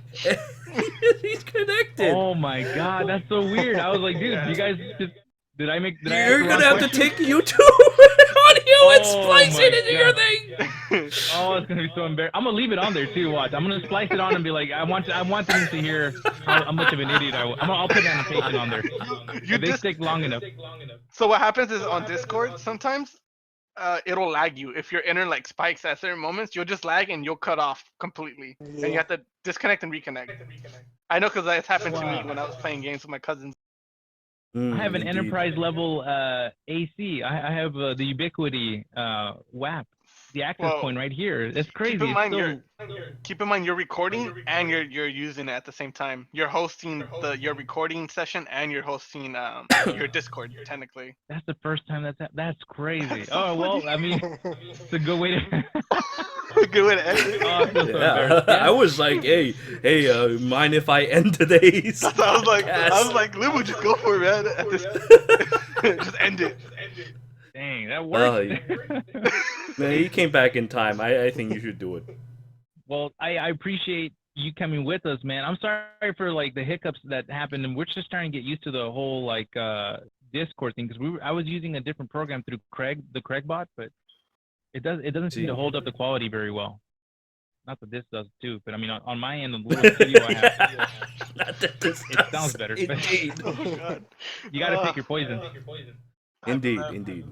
He's connected. Oh my god, that's so weird. I was like, dude, you guys just Did I make? Did I You're ask the gonna wrong have to question? take YouTube audio and Oh splice my it into your God. thing. Oh, it's gonna be so embarrassing. I'm gonna leave it on there too. Watch. I'm gonna splice it on and be like, I want them to hear how much of an idiot I was. I'll put an annotation on there. You If they just stick long enough. so what happens is on Discord sometimes it'll lag you if your internet like spikes at certain moments. You'll just lag and you'll cut off completely, and you Yeah. have to disconnect and reconnect. I know because that's happened to me Wow. when I was playing games with my cousins. I have an Indeed. enterprise level AC. I have the Ubiquity WAP, the access Well, point right here. It's crazy. Keep in mind It's keep in mind you're recording and you're using it at the same time. You're hosting your recording session and you're hosting your Discord technically. that's the first time that's crazy. That's so Oh well, funny. I mean, it's a good way to. Good way to end it. Oh, I feel so Yeah, embarrassed. I was like, hey, mind if I end today's? So I was podcast? like, Lubu, just go for it, man. At this, just end it. Dang, that worked. Man, he came back in time. I think you should do it. Well, I appreciate you coming with us, man. I'm sorry for like the hiccups that happened, and we're just trying to get used to the whole like Discord thing because I was using a different program through the Craig bot, but it doesn't seem to hold up the quality very well. Not that this does too, but I mean on my end, the little studio I have, Not that this it does. sounds better. but Indeed. Oh God. you got to pick your poison. Indeed.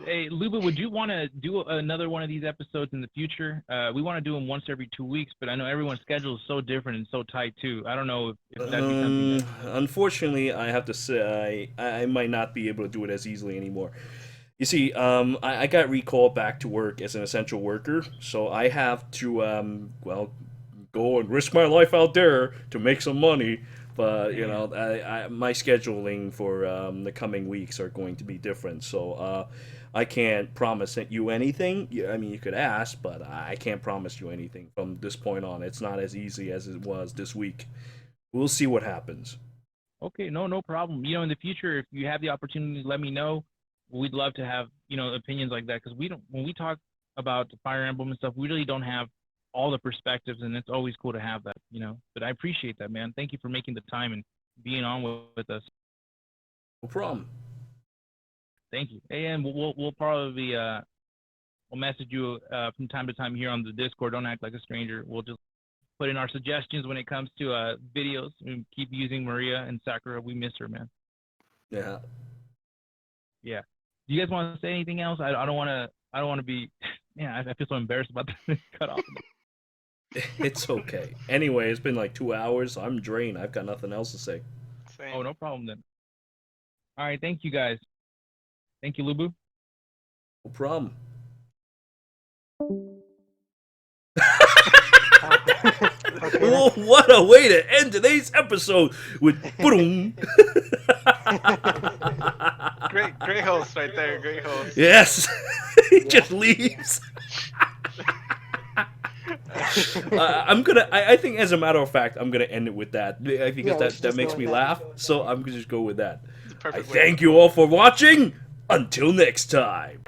Hey, Luba, would you want to do another one of these episodes in the future? We want to do them once every 2 weeks, but I know everyone's schedule is so different and so tight too. I don't know if that'd be something. Unfortunately, I have to say I might not be able to do it as easily anymore. You see, I got recalled back to work as an essential worker, so I have to go and risk my life out there to make some money. But you know, my scheduling for the coming weeks are going to be different, so I can't promise you anything. I mean, you could ask, but I can't promise you anything from this point on. It's not as easy as it was this week. We'll see what happens. Okay, no problem. You know, in the future, if you have the opportunity, let me know. We'd love to have opinions like that because when we talk about Fire Emblem and stuff, we really don't have all the perspectives, and it's always cool to have that, But I appreciate that, man. Thank you for making the time and being on with us. No problem. Thank you. And we'll probably we'll message you from time to time here on the Discord. Don't act like a stranger. We'll just put in our suggestions when it comes to videos. And keep using Maria and Sakura. We miss her, man. Yeah. Yeah. Do you guys want to say anything else? I don't want to be. Man, I feel so embarrassed about this cut off. It's okay. Anyway, it's been like 2 hours. So I'm drained. I've got nothing else to say. Same. Oh, no problem then. All right, thank you guys. Thank you, Lubu. No problem. Okay. Oh, what a way to end today's episode with boom. Great host right there. Great host. Yes, he just leaves. I think, as a matter of fact, I'm gonna end it with that because let's that just makes go me with that. laugh. So I'm gonna just go with that. It's a I perfect way. thank you all for watching. Until next time.